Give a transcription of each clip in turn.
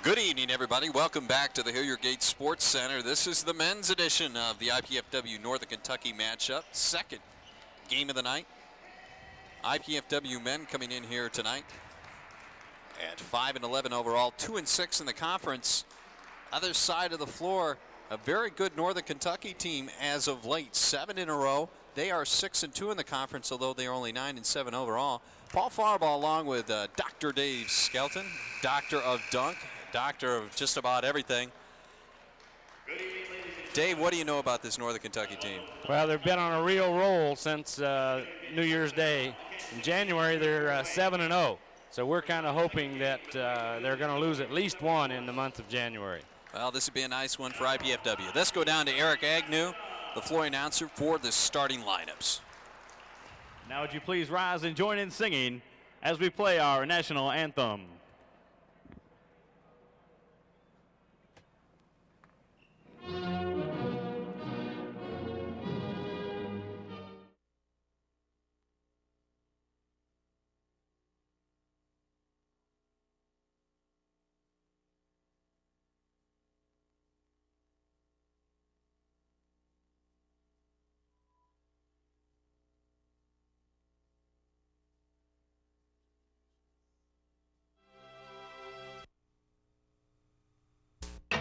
Good evening, everybody. Welcome back to the Hilliard Gate Sports Center. This is the men's edition of the IPFW Northern Kentucky matchup. Second game of the night. IPFW men coming in here tonight at 5-11 overall, 2-6 in the conference. Other side of the floor, a very good Northern Kentucky team as of late, 7 in a row. They are 6-2 in the conference, although they are only 9-7 overall. Paul Farbaugh along with Dr. Dave Skelton, doctor of dunk, doctor of just about everything. Dave, what do you know about this Northern Kentucky team? Well, they've been on a real roll since New Year's Day. In January, they're 7-0. So we're kind of hoping that they're going to lose at least one in the month of January. Well, this would be a nice one for IPFW. Let's go down to Eric Agnew, the floor announcer for the starting lineups. Now would you please rise and join in singing as we play our national anthem.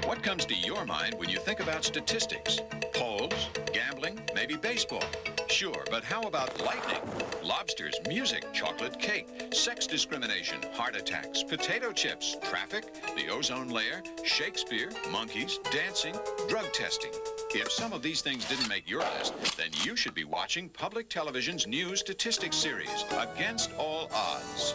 What comes to your mind when you think about statistics? Polls, gambling, maybe baseball. Sure, but how about lightning, lobsters, music, chocolate cake, sex discrimination, heart attacks, potato chips, traffic, the ozone layer, Shakespeare, monkeys, dancing, drug testing? If some of these things didn't make your list, then you should be watching Public Television's new statistics series, Against All Odds.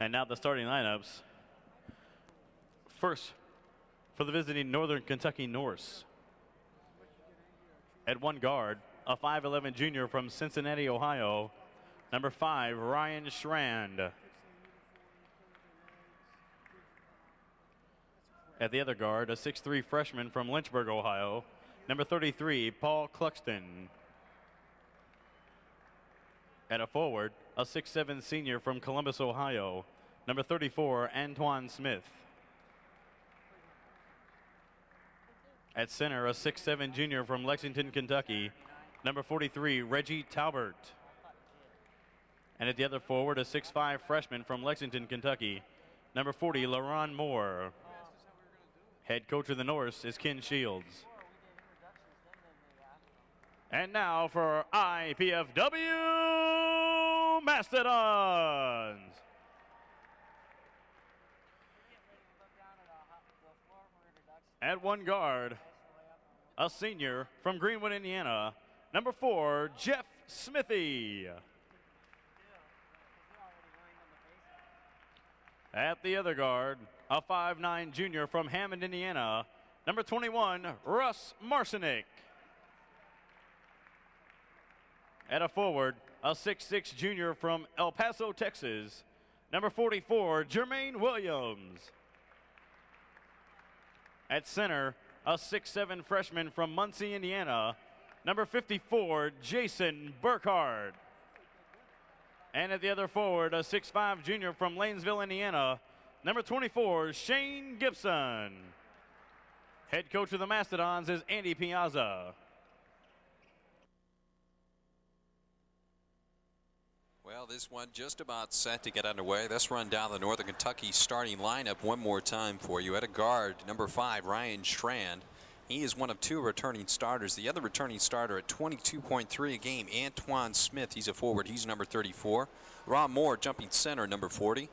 And now the starting lineups. First, for the visiting Northern Kentucky Norse. At one guard, a 5'11 junior from Cincinnati, Ohio, number 5, Ryan Schrand. At the other guard, a 6'3 freshman from Lynchburg, Ohio, number 33, Paul Cluxton. At a forward, a 6'7 senior from Columbus, Ohio, number 34, Antoine Smith. At center, a 6'7 junior from Lexington, Kentucky, number 43, Reggie Talbert. And at the other forward, a 6'5 freshman from Lexington, Kentucky, number 40, LaRon Moore. Head coach of the Norse is Ken Shields. And now for IPFW Mastodons. At one guard, a senior from Greenwood, Indiana, number 4, Jeff Smithy. At the other guard, a 5'9 junior from Hammond, Indiana, number 21, Russ Marcinick. At a forward, a 6'6 junior from El Paso, Texas, number 44, Jermaine Williams. At center, a 6'7 freshman from Muncie, Indiana, number 54, Jason Burkhardt. And at the other forward, a 6'5 junior from Lanesville, Indiana, number 24, Shane Gibson. Head coach of the Mastodons is Andy Piazza. Well, this one just about set to get underway. Let's run down the Northern Kentucky starting lineup one more time for you. At a guard, number 5, Ryan Schrand. He is one of 2 returning starters. The other returning starter at 22.3 a game, Antoine Smith. He's a forward. He's number 34. Ron Moore, jumping center, number 40.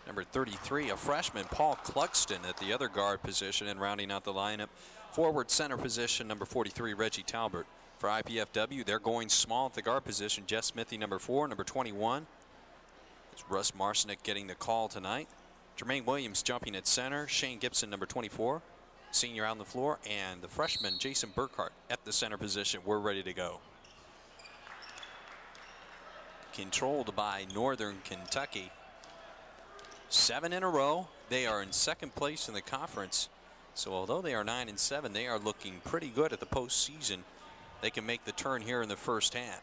Number 33, a freshman, Paul Cluxton at the other guard position, and rounding out the lineup, forward center position, number 43, Reggie Talbert. For IPFW, they're going small at the guard position. Jeff Smithy, number 4, number 21. It's Russ Marcinick getting the call tonight. Jermaine Williams jumping at center. Shane Gibson, number 24, senior out on the floor. And the freshman, Jason Burkhardt, at the center position. We're ready to go. controlled by Northern Kentucky. 7 in a row. They are in second place in the conference. So although they are 9-7, they are looking pretty good at the postseason. They can make the turn here in the first half.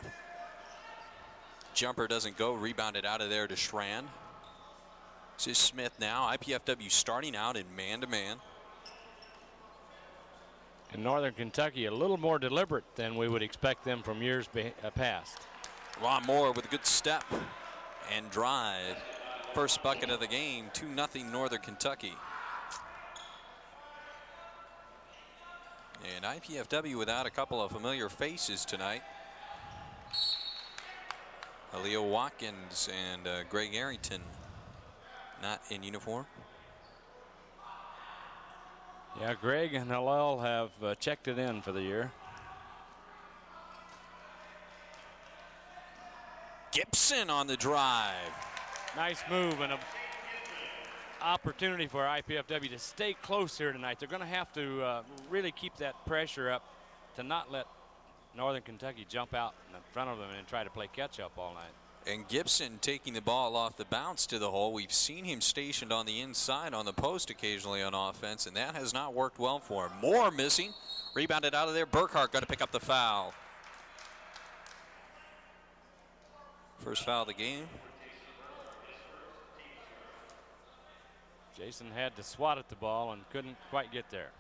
Jumper doesn't go, rebounded out of there to Schran. This is Smith now. IPFW starting out in man-to-man. And Northern Kentucky a little more deliberate than we would expect them from years past. Ron Moore with a good step and drive. First bucket of the game, 2-0 Northern Kentucky. And IPFW without a couple of familiar faces tonight. Leo Watkins and Greg Arrington not in uniform. Yeah, Greg and Hillel have checked it in for the year. Gibson on the drive. Nice move and an opportunity for IPFW to stay close here tonight. They're going to have to really keep that pressure up to not let Northern Kentucky jump out in front of them and try to play catch up all night. And Gibson taking the ball off the bounce to the hole. We've seen him stationed on the inside on the post occasionally on offense, and that has not worked well for him. Moore missing. Rebounded out of there. Burkhart going to pick up the foul. First foul of the game. Jason had to swat at the ball and couldn't quite get there.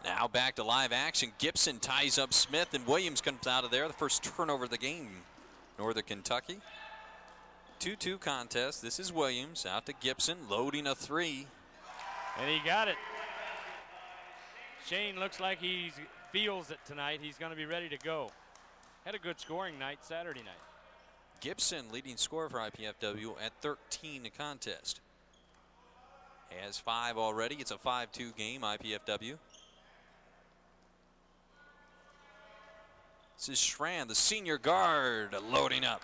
Now back to live action. Gibson ties up Smith, and Williams comes out of there. The first turnover of the game. Northern Kentucky. 2-2 contest. This is Williams out to Gibson, loading a three. And he got it. Shane looks like he feels it tonight. He's going to be ready to go. Had a good scoring night Saturday night. Gibson leading scorer for IPFW at 13 a contest. Has 5 already. It's a 5-2 game, IPFW. This is Schran, the senior guard, loading up.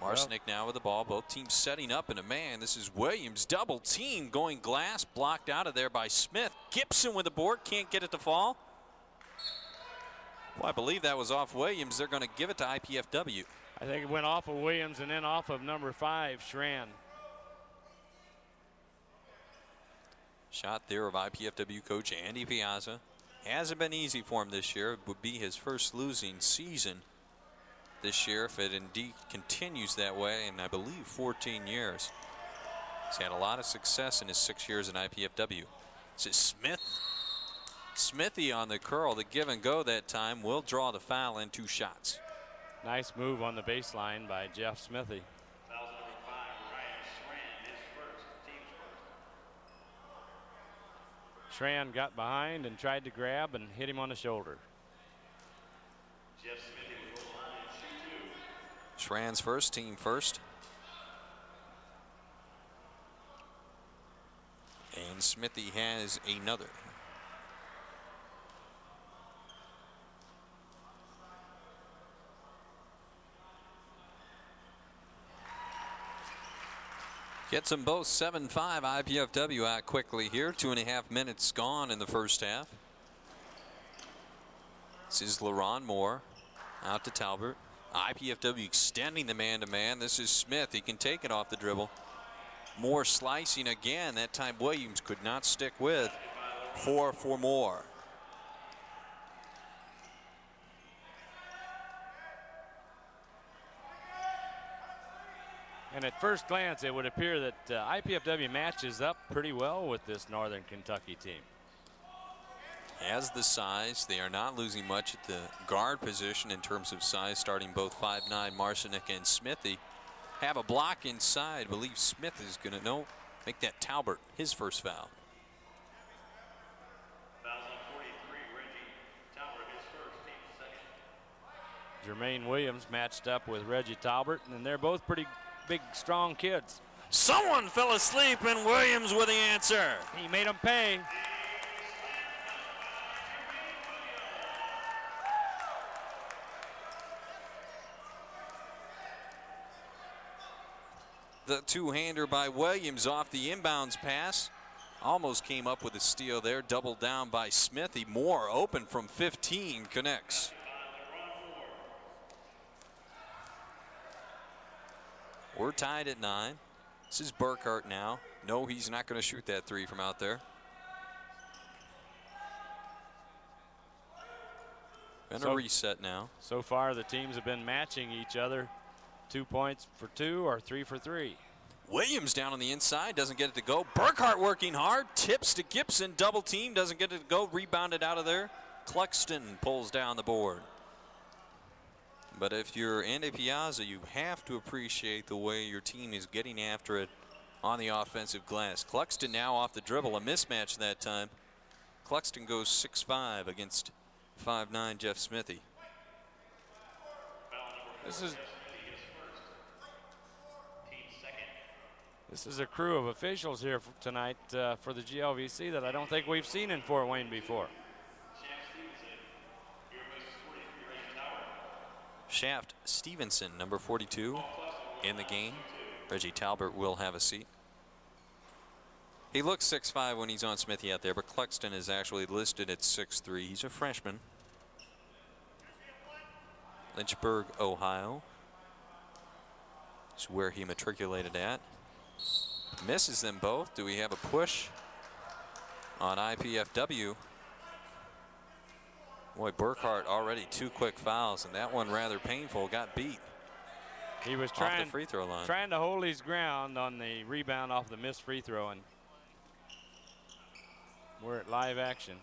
Marcinick now with the ball. Both teams setting up in a man. This is Williams, double team, going glass, blocked out of there by Smith. Gibson with the board, can't get it to fall. Well, I believe that was off Williams. They're going to give it to IPFW. I think it went off of Williams and then off of number 5, Schran. Shot there of IPFW coach Andy Piazza. Hasn't been easy for him this year. It would be his first losing season this year if it indeed continues that way in, I believe, 14 years. He's had a lot of success in his 6 years in IPFW. This is Smith. Smithy on the curl. The give and go that time will draw the foul and 2 shots. Nice move on the baseline by Jeff Smithy. Schran got behind and tried to grab and hit him on the shoulder. Schran's first, team first. And Smithy has another. Gets them both 7-5. IPFW out quickly here. 2.5 minutes gone in the first half. This is LaRon Moore out to Talbert. IPFW extending the man-to-man. This is Smith. He can take it off the dribble. Moore slicing again. That time Williams could not stick with. 4 for Moore. And at first glance, it would appear that IPFW matches up pretty well with this Northern Kentucky team. Has the size. They are not losing much at the guard position in terms of size, starting both 5'9", Marcinick and Smithy. Have a block inside. I believe Smith is going to make that Talbert his first foul. Jermaine Williams matched up with Reggie Talbert, and they're both pretty big, strong kids. Someone fell asleep, and Williams with the answer. He made them pay. The two-hander by Williams off the inbounds pass. Almost came up with a steal there. Doubled down by Smithy. Moore open from 15 connects. We're tied at 9. This is Burkhart now. No, he's not going to shoot that three from out there. And a reset now. So far, the teams have been matching each other. 2 points for 2 or 3 for 3. Williams down on the inside, doesn't get it to go. Burkhart working hard, tips to Gibson, double team, doesn't get it to go. Rebounded out of there. Cluxton pulls down the board. But if you're Andy Piazza, you have to appreciate the way your team is getting after it on the offensive glass. Cluxton now off the dribble, a mismatch that time. Cluxton goes 6'5" against 5'9" Jeff Smithy. This is a crew of officials here tonight for the GLVC that I don't think we've seen in Fort Wayne before. Shaft Stevenson, number 42, in the game. Reggie Talbert will have a seat. He looks 6'5" when he's on Smithy out there, but Cluxton is actually listed at 6'3". He's a freshman. Lynchburg, Ohio. Is where he matriculated at. Misses them both. Do we have a push on IPFW? Boy, Burkhart already 2 quick fouls, and that one rather painful. Got beat. He was off the free throw line. Trying to hold his ground on the rebound off the missed free throw, and we're at live action.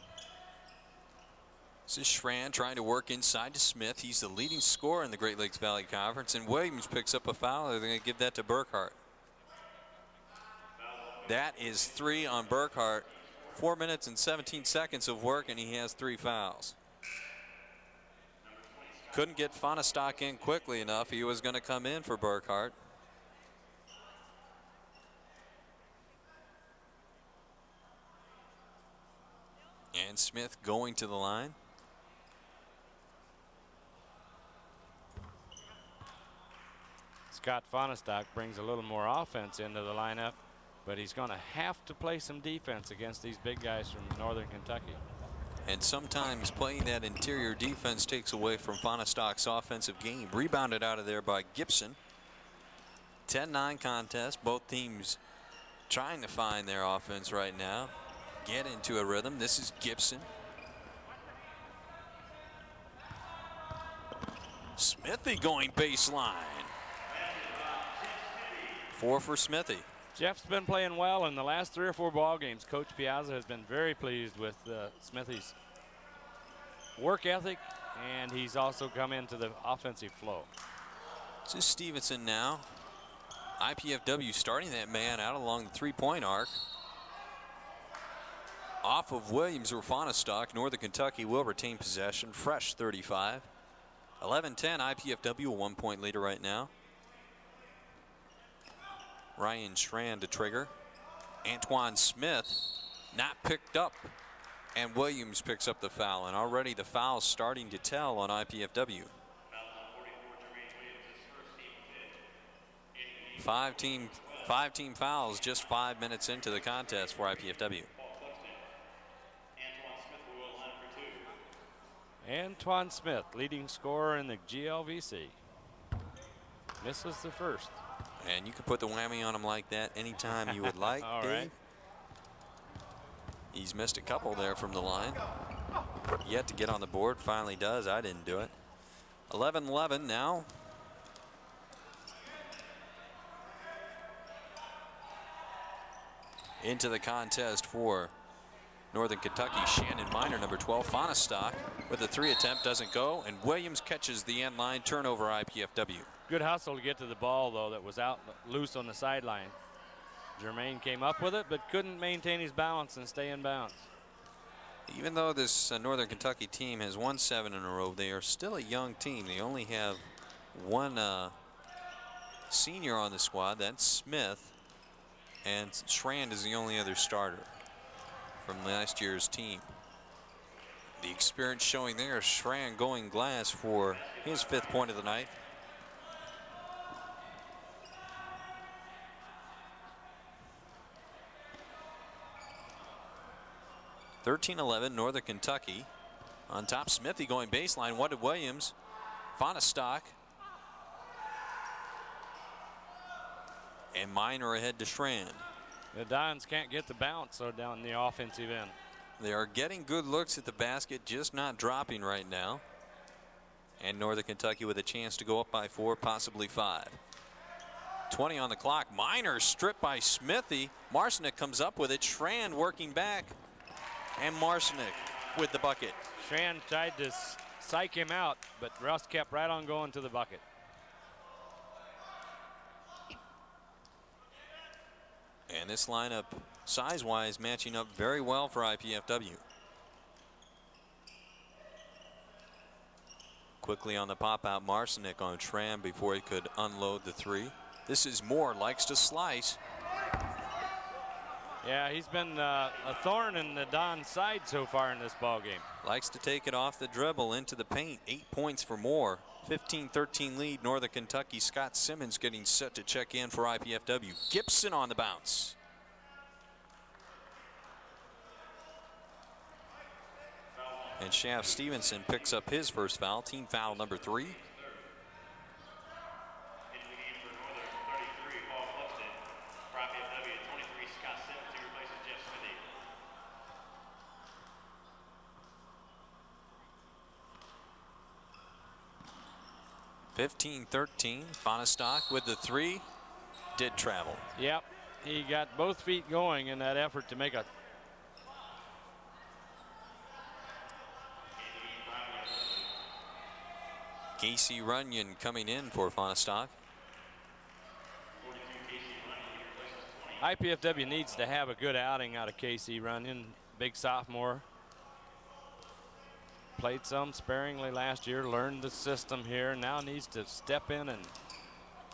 This is Schran trying to work inside to Smith. He's the leading scorer in the Great Lakes Valley Conference, and Williams picks up a foul. They're going to give that to Burkhart. That is 3 on Burkhart. 4 minutes and 17 seconds of work, and he has 3 fouls. Couldn't get Fonestock in quickly enough. He was going to come in for Burkhart. And Smith going to the line. Scott Fonestock brings a little more offense into the lineup, but he's going to have to play some defense against these big guys from Northern Kentucky. And sometimes playing that interior defense takes away from Fonestock's offensive game. Rebounded out of there by Gibson. 10-9 contest. Both teams trying to find their offense right now. Get into a rhythm. This is Gibson. Smithy going baseline. 4 for Smithy. Jeff's been playing well in the last 3 or 4 ball games. Coach Piazza has been very pleased with Smithy's work ethic, and he's also come into the offensive flow. This is Stevenson now. IPFW starting that man out along the three-point arc. Off of Williams or Fonestock. Northern Kentucky will retain possession. Fresh 35. 11-10 IPFW, a 1-point leader right now. Ryan Schran to trigger. Antoine Smith not picked up, and Williams picks up the foul, and already the foul's starting to tell on IPFW. 5 team fouls just 5 minutes into the contest for IPFW. Antoine Smith, leading scorer in the GLVC. Misses the first. And you can put the whammy on him like that anytime you would like. All Dave. right. He's missed a couple there from the line. Yet to get on the board. Finally does. I didn't do it. 11-11 now. Into the contest for Northern Kentucky. Shannon Miner, number 12. Fonestock with a 3 attempt, doesn't go. And Williams catches the end line. Turnover IPFW. Good hustle to get to the ball, though, that was out loose on the sideline. Jermaine came up with it, but couldn't maintain his balance and stay in bounds. Even though this Northern Kentucky team has won 7 in a row, they are still a young team. They only have one senior on the squad. That's Smith. And Schran is the only other starter from last year's team. The experience showing there. Schran going glass for his 5th point of the night. 13-11 Northern Kentucky. On top, Smithy going baseline. What did Williams? Fonestock. And Minor ahead to Strand. The Dons can't get the bounce so down the offensive end. They are getting good looks at the basket, just not dropping right now. And Northern Kentucky with a chance to go up by 4, possibly 5. 20 on the clock. Minor stripped by Smithy. Marcinick comes up with it. Strand working back. And Marcinick with the bucket. Strand tried to psych him out, but Russ kept right on going to the bucket. And this lineup, size-wise, matching up very well for IPFW. Quickly on the pop-out, Marcinick on Tram before he could unload the 3. This is Moore, likes to slice. Yeah, he's been a thorn in the Don's side so far in this ball game. Likes to take it off the dribble into the paint. 8 points for Moore. 15-13 lead, Northern Kentucky. Scott Simmons getting set to check in for IPFW. Gibson on the bounce. And Shaft Stevenson picks up his first foul, team foul number 3. (15-13). Fonestock with the 3. Did travel. Yep, he got both feet going in that effort to make a. Casey Runyon coming in for Fonestock. IPFW needs to have a good outing out of Casey Runyon, big sophomore. Played some sparingly last year, learned the system here, now needs to step in and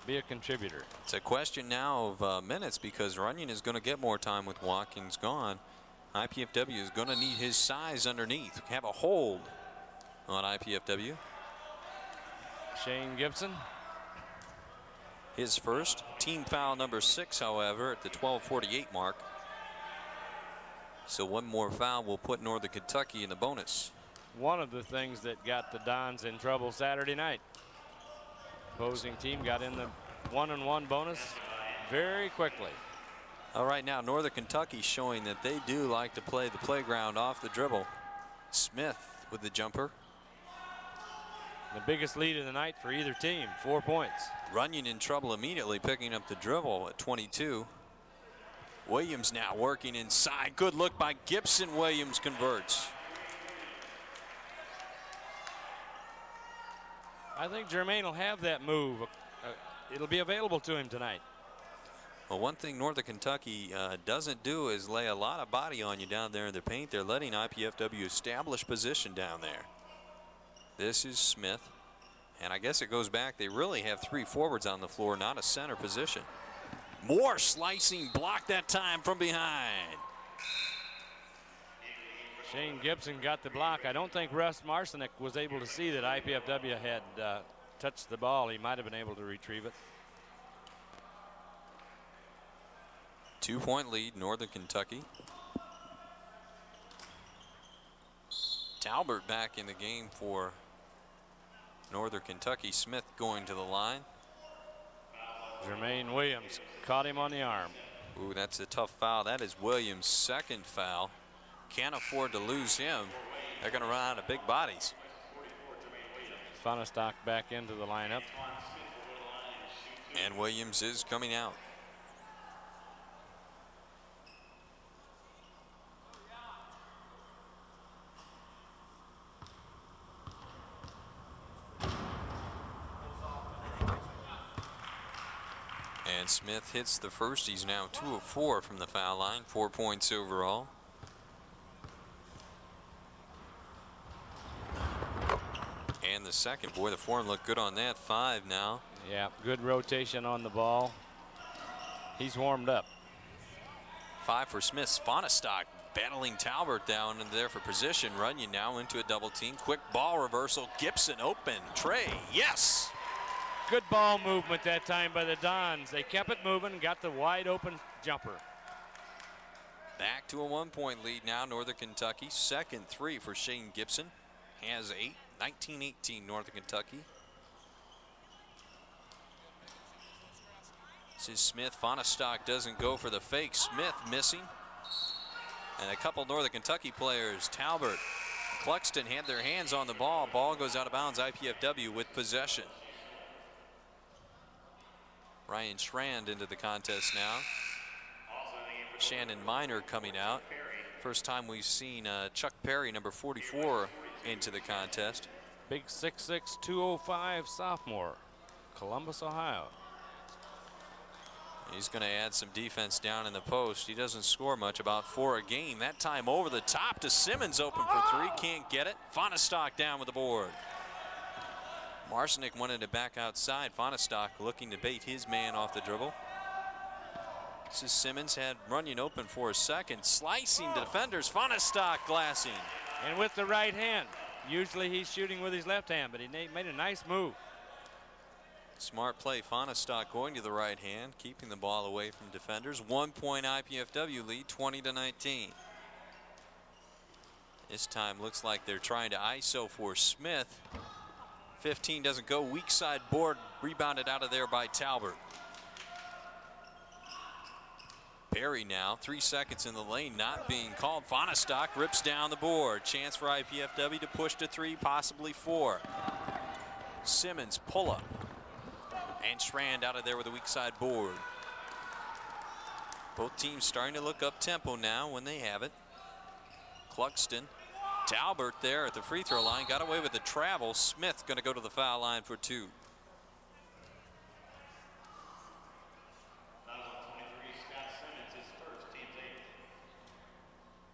be a contributor. It's a question now of minutes because Runyon is going to get more time with Watkins gone. IPFW is going to need his size underneath. Have a hold on IPFW. Shane Gibson. His first. Team foul number 6, however, at the 12:48 mark. So one more foul will put Northern Kentucky in the bonus. One of the things that got the Dons in trouble Saturday night. Opposing team got in the 1-and-1 bonus very quickly. All right, now Northern Kentucky showing that they do like to play the playground off the dribble. Smith with the jumper. The biggest lead of the night for either team, 4 points. Runyon in trouble immediately, picking up the dribble at 22. Williams now working inside. Good look by Gibson. Williams converts. I think Jermaine will have that move. It'll be available to him tonight. Well, one thing Northern Kentucky doesn't do is lay a lot of body on you down there in the paint. They're letting IPFW establish position down there. This is Smith. And I guess it goes back. They really have 3 forwards on the floor, not a center position. Moore slicing, blocked that time from behind. Shane Gibson got the block. I don't think Russ Marcinick was able to see that IPFW had touched the ball. He might have been able to retrieve it. 2-point lead, Northern Kentucky. Talbert back in the game for Northern Kentucky. Smith going to the line. Jermaine Williams caught him on the arm. Ooh, that's a tough foul. That is Williams' second foul. Can't afford to lose him. They're going to run out of big bodies. Fonestock back into the lineup. And Williams is coming out. And Smith hits the first. He's now 2 of 4 from the foul line. 4 points overall. And the second. Boy, the form looked good on that. 5 now. Yeah, good rotation on the ball. He's warmed up. 5 for Smith. Fonestock battling Talbert down in there for position. Runyon now into a double team. Quick ball reversal. Gibson open. Trey, yes. Good ball movement that time by the Dons. They kept it moving, got the wide open jumper. Back to a 1-point lead now, Northern Kentucky. Second three for Shane Gibson. Has 8, 19-18 Northern Kentucky. This is Smith. Fonestock doesn't go for the fake. Smith missing. And a couple Northern Kentucky players, Talbert, Cluxton, had their hands on the ball. Ball goes out of bounds. IPFW with possession. Ryan Schrand into the contest now. Shannon Miner coming out. First time we've seen Chuck Perry, number 44, into the contest. Big 6'6", 205 sophomore, Columbus, Ohio. He's going to add some defense down in the post. He doesn't score much, about 4 a game. That time over the top to Simmons, open for 3. Can't get it. Fonestock down with the board. Marcinick wanted to back outside. Fonestock looking to bait his man off the dribble. This is Simmons, had Runyon open for a second. Slicing defenders. Fonestock glassing. And with the right hand. Usually he's shooting with his left hand, but he made a nice move. Smart play. Fonestock going to the right hand, keeping the ball away from defenders. 1-point IPFW lead, 20-19. This time looks like they're trying to ISO for Smith. 15 doesn't go. Weak side board, rebounded out of there by Talbert. Perry now, 3 seconds in the lane, not being called. Fonestock rips down the board. Chance for IPFW to push to 3, possibly 4. Simmons pull up. And Schrand out of there with a weak side board. Both teams starting to look up tempo now when they have it. Cluxton, Talbert there at the free throw line, got away with the travel. Smith going to go to the foul line for 2.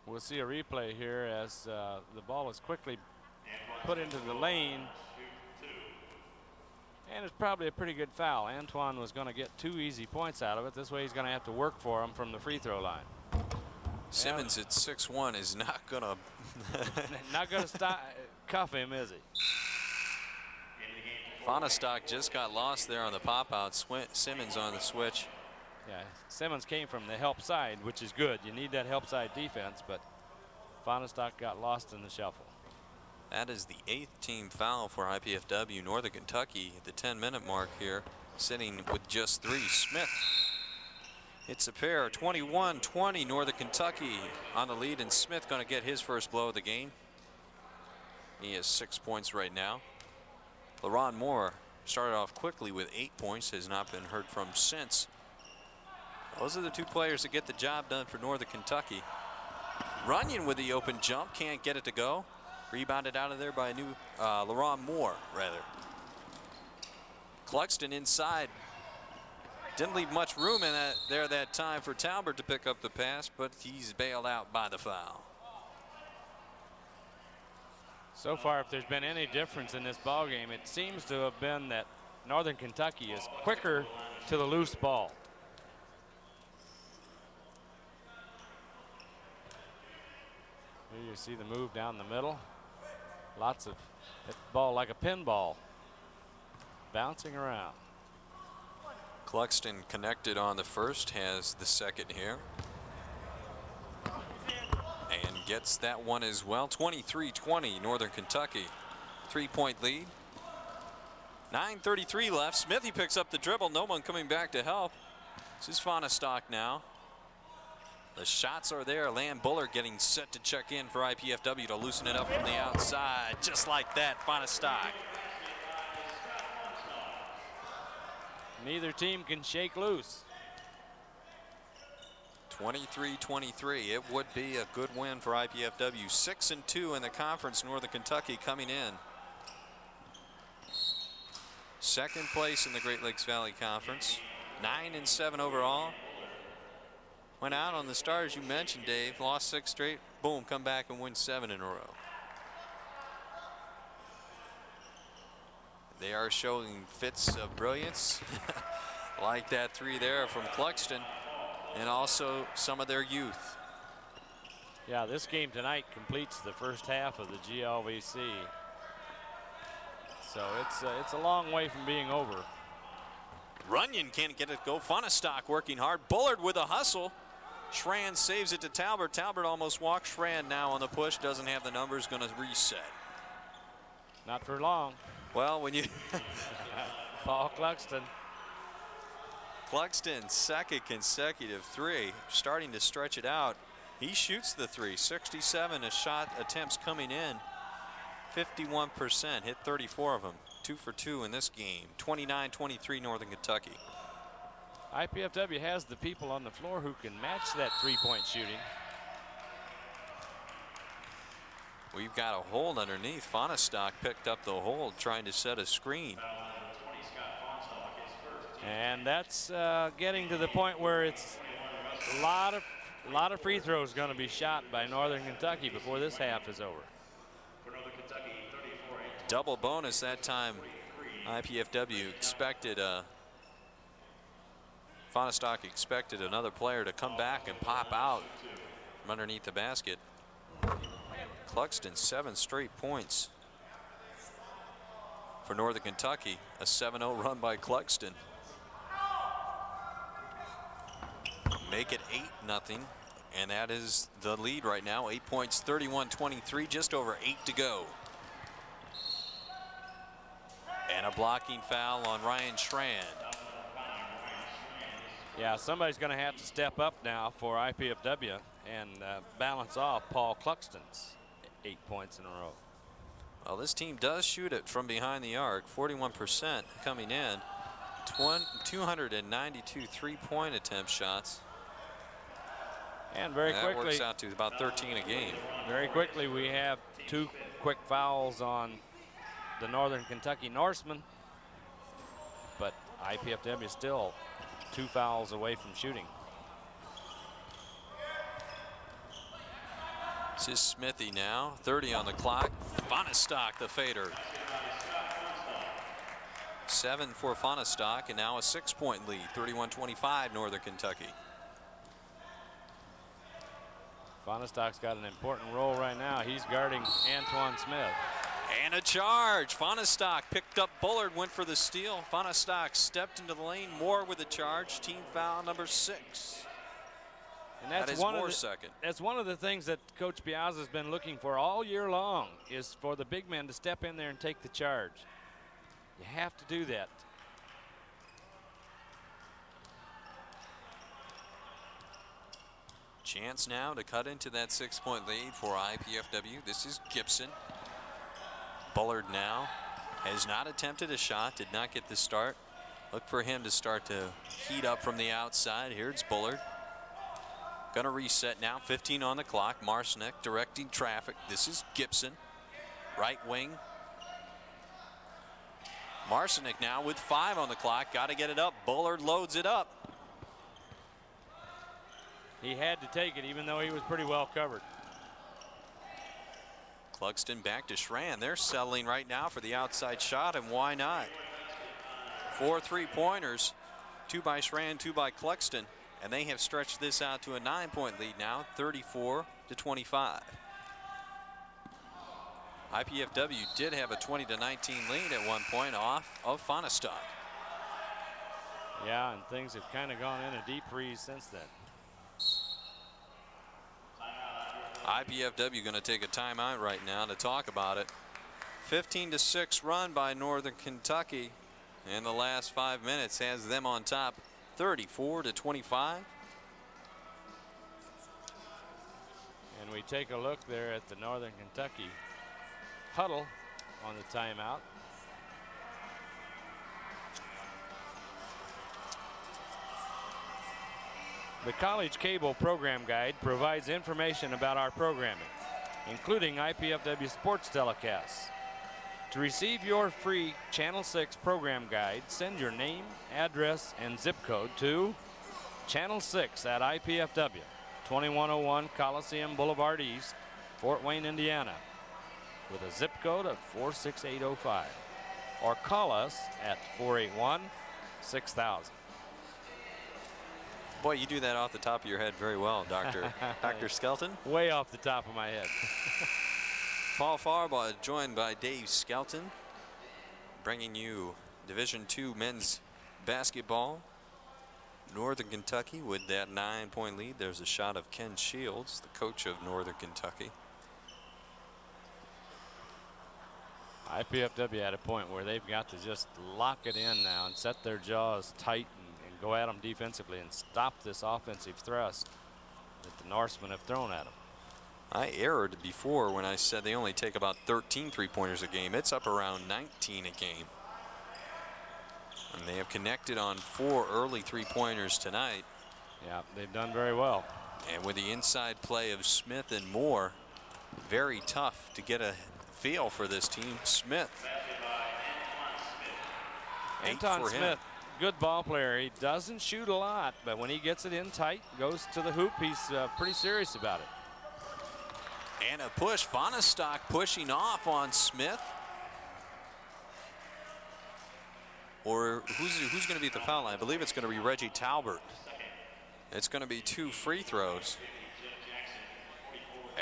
We'll see a replay here as the ball is quickly put into the lane. And it's probably a pretty good foul. Antoine was going to get 2 easy points out of it. This way he's going to have to work for him from the free throw line. Simmons at 6'1" is not going to not going to stop cuff him, is he? Fonestock just got lost there on the pop out. Simmons on the switch. Yeah, Simmons came from the help side, which is good. You need that help side defense, but Fonestock got lost in the shuffle. That is the 8th team foul for IPFW. Northern Kentucky at the 10-minute mark here, sitting with just 3. Smith, it's a pair. 21-20 Northern Kentucky on the lead, and Smith going to get his first blow of the game. He has 6 points right now. LaRon Moore started off quickly with 8 points, has not been heard from since. Those are the 2 players that get the job done for Northern Kentucky. Runyon with the open jump, can't get it to go. Rebounded out of there by a new LaRon Moore, rather. Cluxton inside. Didn't leave much room in that time for Talbert to pick up the pass, but he's bailed out by the foul. So far, if there's been any difference in this ball game, it seems to have been that Northern Kentucky is quicker to the loose ball. Here you see the move down the middle. Lots of that ball like a pinball, bouncing around. Cluxton connected on the first, has the second here. And gets that one as well. 23-20 Northern Kentucky. 3-point lead. 9:33 left. Smithy picks up the dribble. No one coming back to help. This is Fonestock now. The shots are there. Lamb Buller getting set to check in for IPFW to loosen it up from the outside. Just like that, Fonestock. Neither team can shake loose. 23-23. It would be a good win for IPFW. 6-2 in the conference. Northern Kentucky coming in. Second place in the Great Lakes Valley Conference. 9-7 overall. Went out on the stars you mentioned, Dave. Lost 6 straight. Boom, come back and win 7 in a row. They are showing fits of brilliance. Like that 3 there from Cluxton. And also some of their youth. Yeah, this game tonight completes the first half of the GLVC. So it's a long way from being over. Runyon can't get it to go. Fonestock working hard. Bullard with a hustle. Schran saves it to Talbert. Talbert almost walks. Schran now on the push, doesn't have the numbers, going to reset. Not for long. Well, when you Paul Cluxton. Cluxton, second consecutive three, starting to stretch it out. He shoots the three, 67 shot attempts coming in, 51%, hit 34 of them, 2 for 2 in this game, 29-23 Northern Kentucky. IPFW has the people on the floor who can match that three-point shooting. We've got a hold underneath. Fonestock picked up the hold, trying to set a screen. And that's getting to the point where it's a lot of free throws going to be shot by Northern Kentucky before this half is over. Double bonus that time. IPFW expected Fonestock expected another player to come back and pop out from underneath the basket. Cluxton, 7 straight points for Northern Kentucky. A 7-0 run by Cluxton. Make it 8-0, and that is the lead right now. 8 points, 31-23, just over 8 to go. And a blocking foul on Ryan Schran. Yeah, somebody's going to have to step up now for IPFW and balance off Paul Cluxton's 8 points in a row. Well, this team does shoot it from behind the arc, 41% coming in, 292 three-point attempt shots. And very quickly, that works out to about 13 a game. Very quickly, we have 2 quick fouls on the Northern Kentucky Norsemen, but IPFW is still 2 fouls away from shooting. This is Smithy now, 30 on the clock. Fonestock, the fader. 7 for Fonestock, and now a 6-point lead, 31-25 Northern Kentucky. Fonestock's got an important role right now. He's guarding Antoine Smith. And a charge. Fonestock picked up Bullard, went for the steal. Fonestock stepped into the lane. Moore with a charge. Team foul number 6. And that's one of the things that Coach Piazza's been looking for all year long, is for the big men to step in there and take the charge. You have to do that. Chance now to cut into that 6-point lead for IPFW. This is Gibson. Bullard now has not attempted a shot, did not get the start. Look for him to start to heat up from the outside. Here's Bullard. Gonna reset now, 15 on the clock. Marcinek directing traffic. This is Gibson, right wing. Marcinek now with 5 on the clock, gotta get it up. Bullard loads it up. He had to take it, even though he was pretty well covered. Cluxton back to Schran. They're settling right now for the outside shot, and why not? 4 3-pointers, 2 by Schran, 2 by Cluxton, and they have stretched this out to a 9-point lead now, 34-25. IPFW did have a 20-19 lead at one point off of Fonestock. Yeah, and things have kind of gone in a deep freeze since then. IPFW going to take a timeout right now to talk about it. 15-6 run by Northern Kentucky in the last 5 minutes has them on top, 34-25. And we take a look there at the Northern Kentucky huddle on the timeout. The College Cable Program Guide provides information about our programming, including IPFW sports telecasts. To receive your free Channel 6 program guide, send your name, address, and zip code to Channel 6 at IPFW, 2101 Coliseum Boulevard East, Fort Wayne, Indiana, with a zip code of 46805, or call us at 481-6000. Boy, you do that off the top of your head very well, Dr. Skelton. Way off the top of my head. Paul Farbaugh joined by Dave Skelton, bringing you Division II men's basketball. Northern Kentucky with that 9-point lead. There's a shot of Ken Shields, the coach of Northern Kentucky. IPFW at a point where they've got to just lock it in now and set their jaws tight and go at them defensively and stop this offensive thrust that the Norsemen have thrown at them. I erred before when I said they only take about 13 3-pointers a game. It's up around 19 a game. And they have connected on 4 early 3-pointers tonight. Yeah, they've done very well. And with the inside play of Smith and Moore, very tough to get a feel for this team. Smith. 8 Anton for him. Smith, good ball player. He doesn't shoot a lot, but when he gets it in tight, goes to the hoop, he's pretty serious about it. And a push. Vonestock pushing off on Smith. Or who's going to be at the foul line? I believe it's going to be Reggie Talbert. It's going to be 2 free throws.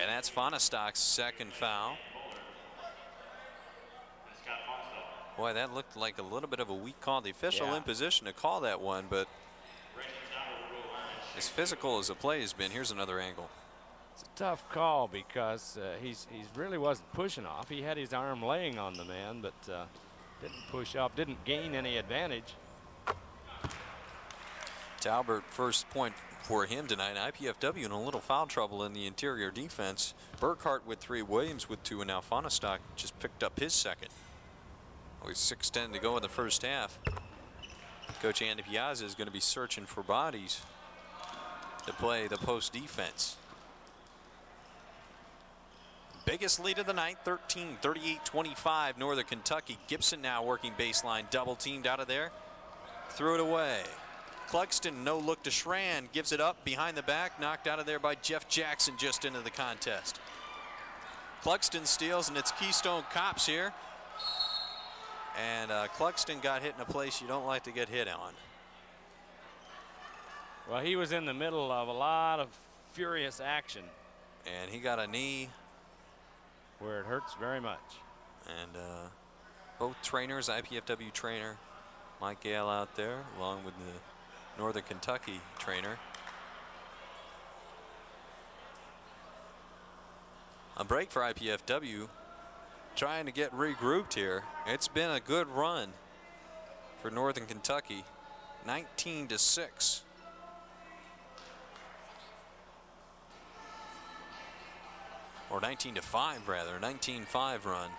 And that's Vonestock's second foul. Boy, that looked like a little bit of a weak call. The official in position to call that one, but as physical as the play has been, here's another angle. It's a tough call because he's really wasn't pushing off. He had his arm laying on the man, but didn't push off, didn't gain any advantage. Talbert, first point for him tonight. IPFW in a little foul trouble in the interior defense. Burkhart with 3, Williams with 2, and now Vonestock just picked up his second. With 6:10 to go in the first half. Coach Andy Piazza is going to be searching for bodies to play the post defense. Biggest lead of the night, 13, 38-25, Northern Kentucky. Gibson now working baseline, double teamed out of there. Threw it away. Clugston, no look to Schran, gives it up behind the back, knocked out of there by Jeff Jackson just into the contest. Clugston steals, and it's Keystone Cops here. And Clugston got hit in a place you don't like to get hit on. Well, he was in the middle of a lot of furious action. And he got a knee. Where it hurts very much. And both trainers, IPFW trainer Mike Gale out there, along with the Northern Kentucky trainer. A break for IPFW, trying to get regrouped here. It's been a good run for Northern Kentucky, 19-6. Or 19-5 rather, 19-5 run.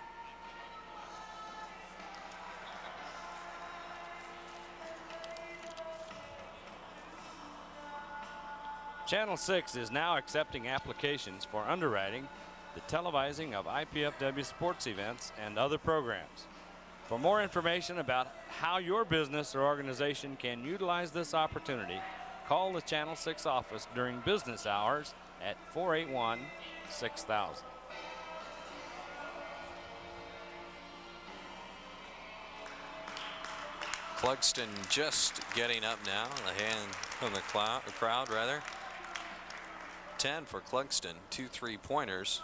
Channel 6 is now accepting applications for underwriting the televising of IPFW sports events and other programs. For more information about how your business or organization can utilize this opportunity, call the Channel 6 office during business hours at 481-6000. Clugston just getting up now. A hand from the crowd rather. 10 for Clugston, 2 3-pointers.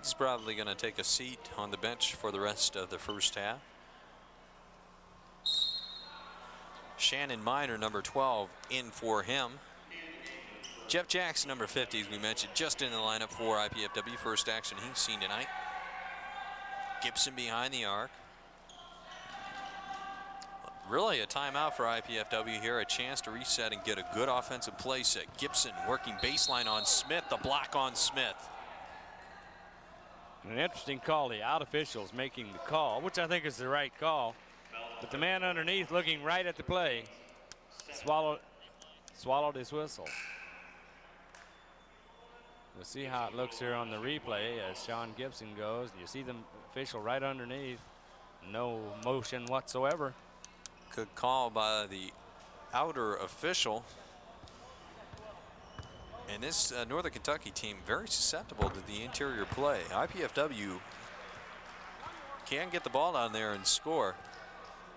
He's probably going to take a seat on the bench for the rest of the first half. Shannon Miner, number 12, in for him. Jeff Jackson, number 50, as we mentioned, just in the lineup for IPFW. First action he's seen tonight. Gibson behind the arc. Really a timeout for IPFW here, a chance to reset and get a good offensive play set. Gibson working baseline on Smith, the block on Smith. An interesting call, the out officials making the call, which I think is the right call. But the man underneath looking right at the play swallowed his whistle. We'll see how it looks here on the replay as Sean Gibson goes. You see the official right underneath. No motion whatsoever. Good call by the outer official. And this Northern Kentucky team very susceptible to the interior play. IPFW can get the ball down there and score.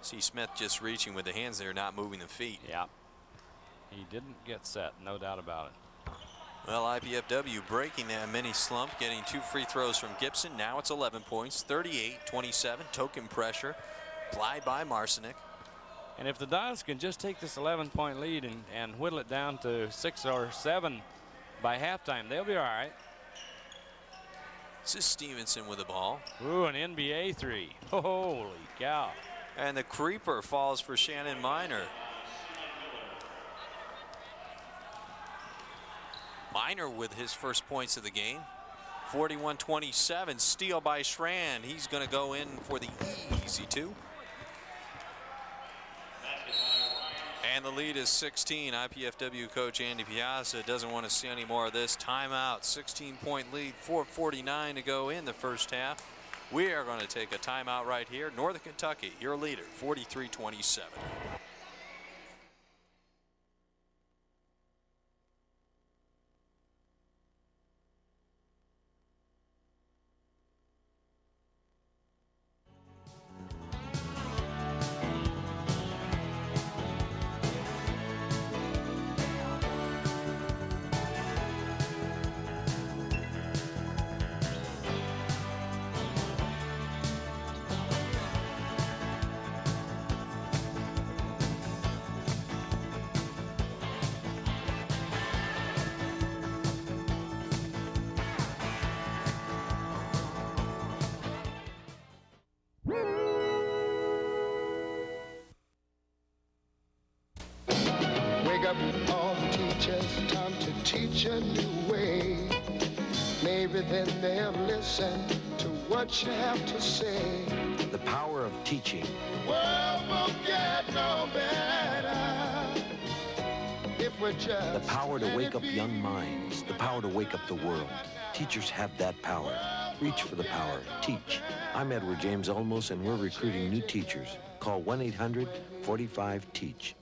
See Smith just reaching with the hands there, not moving the feet. Yeah, he didn't get set, no doubt about it. Well, IPFW breaking that mini slump, getting 2 free throws from Gibson. Now it's 11 points, 38-27, token pressure applied by Marcinick. And if the Dons can just take this 11-point lead and whittle it down to 6 or 7 by halftime, they'll be all right. This is Stevenson with the ball. Ooh, an NBA three. Holy cow. And the creeper falls for Shannon Miner. Miner with his first points of the game. 41-27, steal by Schrand. He's going to go in for the easy 2. And the lead is 16. IPFW coach Andy Piazza doesn't want to see any more of this. Timeout, 16-point lead, 4:49 to go in the first half. We are going to take a timeout right here. Northern Kentucky, your leader, 43-27. Up all the teachers, time to teach a new way. Maybe then they'll listen to what you have to say. The power of teaching. World won't get no better if we're just The power to wake up young minds. The power to wake up the world. Teachers have that power. Reach for the power. Teach. I'm Edward James Olmos, and we're recruiting new teachers. Call 1-800-45-TEACH.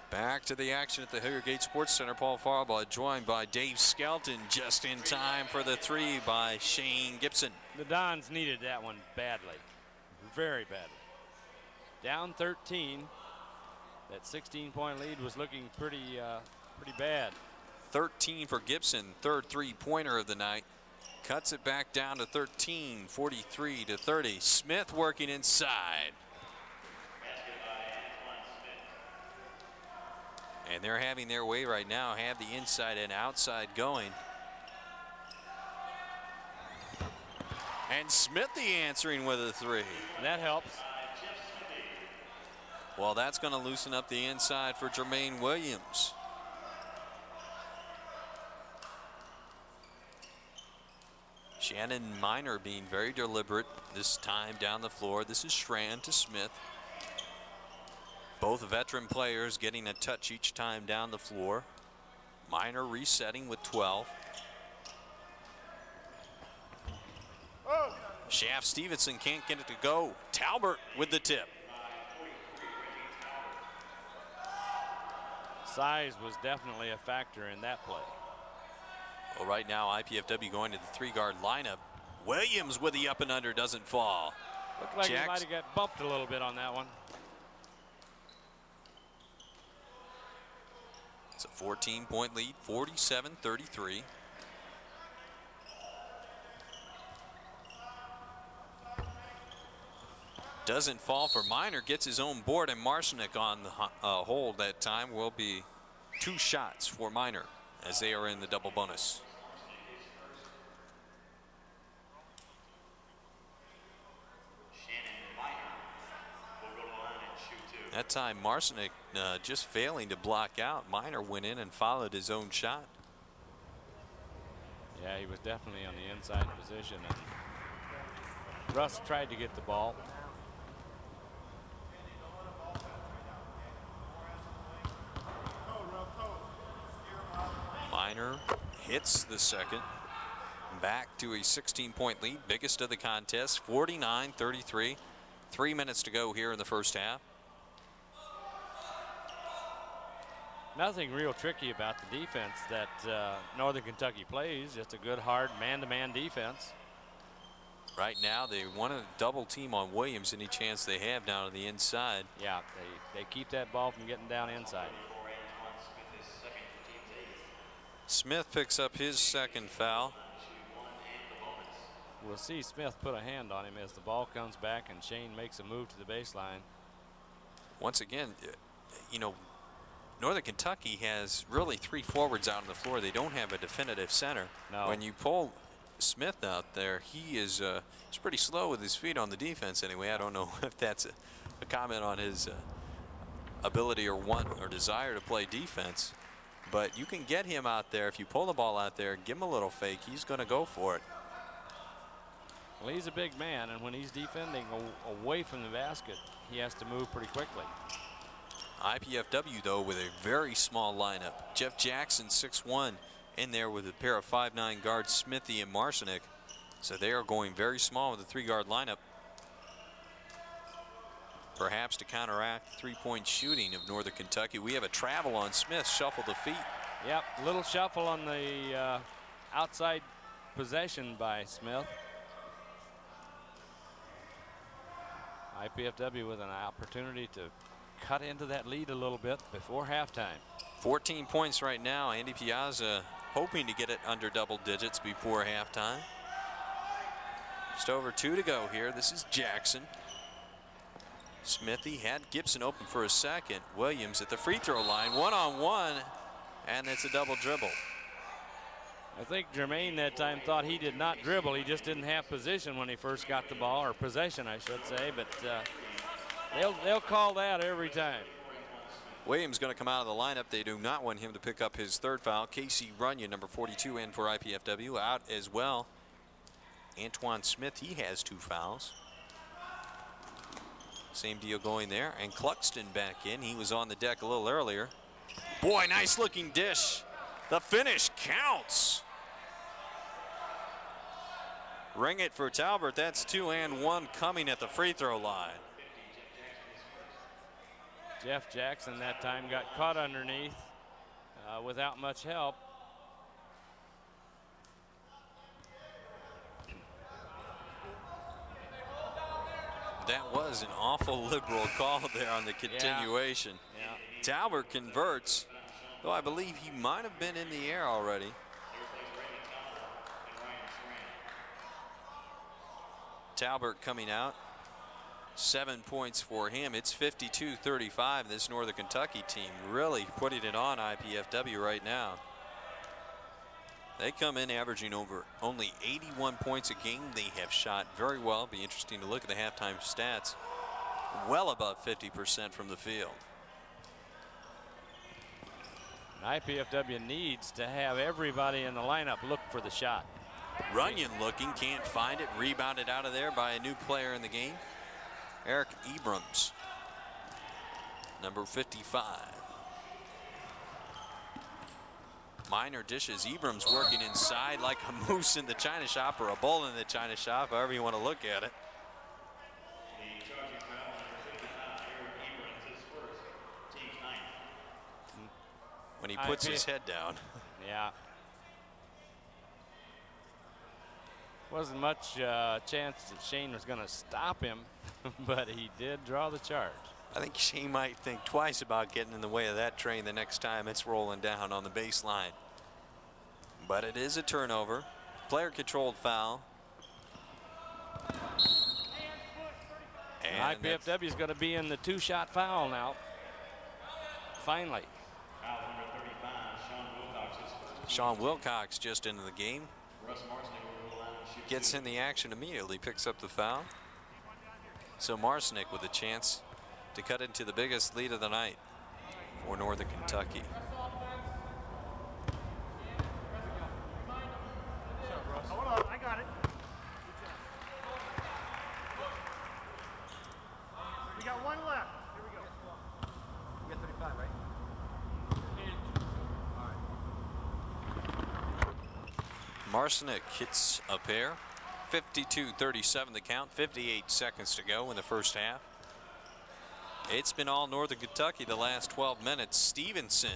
Back to the action at the Hilliard Gate Sports Center. Paul Farbaugh joined by Dave Skelton just in time for the 3 by Shane Gibson. The Dons needed that one badly, very badly. Down 13. That 16-point lead was looking pretty bad. 13 for Gibson, third 3-pointer of the night. Cuts it back down to 13, 43-30. Smith working inside. And they're having their way right now, have the inside and outside going. And Smith the answering with a 3. That helps. Well, that's going to loosen up the inside for Jermaine Williams. Shannon Miner being very deliberate this time down the floor. This is Schrand to Smith. Both veteran players getting a touch each time down the floor. Miner resetting with 12. Shaft Stevenson can't get it to go. Talbert with the tip. Size was definitely a factor in that play. Well, right now IPFW going to the 3-guard lineup. Williams with the up and under doesn't fall. Looked like he might have got bumped a little bit on that one. It's a 14-point lead, 47-33. Doesn't fall for Miner, gets his own board, and Marcinek on the hold that time. Will be 2 shots for Miner as they are in the double bonus. That time Marcinek just failing to block out. Miner went in and followed his own shot. Yeah, he was definitely on the inside position, and Russ tried to get the ball. Miner hits the second. Back to a 16-point lead, biggest of the contest, 49-33. 3 minutes to go here in the first half. Nothing real tricky about the defense that Northern Kentucky plays. Just a good, hard man-to-man defense. Right now, they want to double team on Williams any chance they have down on the inside. Yeah, they keep that ball from getting down inside. Smith picks up his second foul. we'll see Smith put a hand on him as the ball comes back and Shane makes a move to the baseline. Once again, you know, Northern Kentucky has really 3 forwards out on the floor. They don't have a definitive center. No. When you pull Smith out there, he is he's pretty slow with his feet on the defense anyway. I don't know if that's a comment on his ability or want or desire to play defense, but you can get him out there. If you pull the ball out there, give him a little fake, he's going to go for it. Well, he's a big man, and when he's defending away from the basket, he has to move pretty quickly. IPFW, though, with a very small lineup. Jeff Jackson, 6'1", in there with a pair of 5'9" guards, Smithy and Marcinick. So they are going very small with a 3-guard lineup. Perhaps to counteract the 3-point shooting of Northern Kentucky. We have a travel on Smith, shuffle the feet. Yep, little shuffle on the outside possession by Smith. IPFW with an opportunity to cut into that lead a little bit before halftime. 14 points right now. Andy Piazza hoping to get it under double digits before halftime. Just over 2 to go here. This is Jackson. Smithy had Gibson open for a second. Williams at the free throw line, 1-on-1, and it's a double dribble. I think Jermaine that time thought he did not dribble. He just didn't have position when he first got the ball, or possession, I should say. But they'll call that every time. Williams going to come out of the lineup. They do not want him to pick up his 3rd foul. Casey Runyon, number 42, in for IPFW, out as well. Antoine Smith, he has 2 fouls. Same deal going there. And Cluxton back in. He was on the deck a little earlier. Boy, nice looking dish. The finish counts. Ring it for Talbert. That's 2 and 1 coming at the free throw line. Jeff Jackson that time got caught underneath without much help. That was an awful liberal call there on the continuation. Yeah. Talbert converts, though I believe he might have been in the air already. Talbert coming out. 7 points for him. It's 52-35. This Northern Kentucky team really putting it on IPFW right now. They come in averaging over only 81 points a game. They have shot very well. Be interesting to look at the halftime stats. Well above 50% from the field. IPFW needs to have everybody in the lineup look for the shot. Runyon looking, can't find it. Rebounded out of there by a new player in the game, Eric Ebrams, number 55. Minor dishes. Ebrams working inside like a moose in the china shop or a bull in the china shop, however you want to look at it. When he puts his head down. Yeah. Wasn't much chance that Shane was going to stop him, but he did draw the charge. I think Shane might think twice about getting in the way of that train the next time it's rolling down on the baseline. But it is a turnover. Player controlled foul. And IPFW is going to be in the 2-shot foul now. Finally. Sean Wilcox just into the game. Gets in the action immediately, picks up the foul. So Marcinick with a chance to cut into the biggest lead of the night for Northern Kentucky. Hold on, I got it. We got 1 left. Here we go. You got 35, right? Marcinick hits a pair. 52-37 the count. 58 seconds to go in the first half. It's been all Northern Kentucky the last 12 minutes. Stevenson.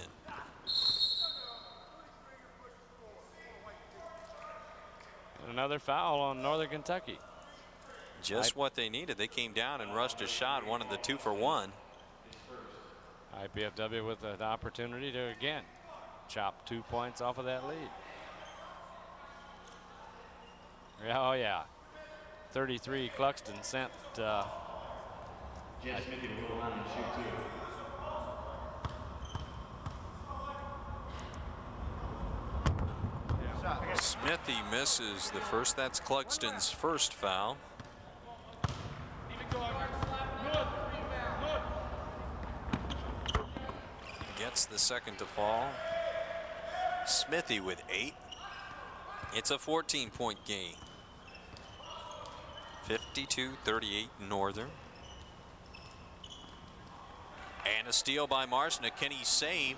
Another foul on Northern Kentucky. Just what they needed. They came down and rushed a shot, wanted the 2 for 1. IPFW with an opportunity to again chop 2 points off of that lead. Oh yeah, 33, Cluxton sent Smithy misses the first. That's Cluxton's first foul. Gets the second to fall. Smithy with 8. It's a 14-point game. 52-38 Northern. And a steal by Marshnick. Can he save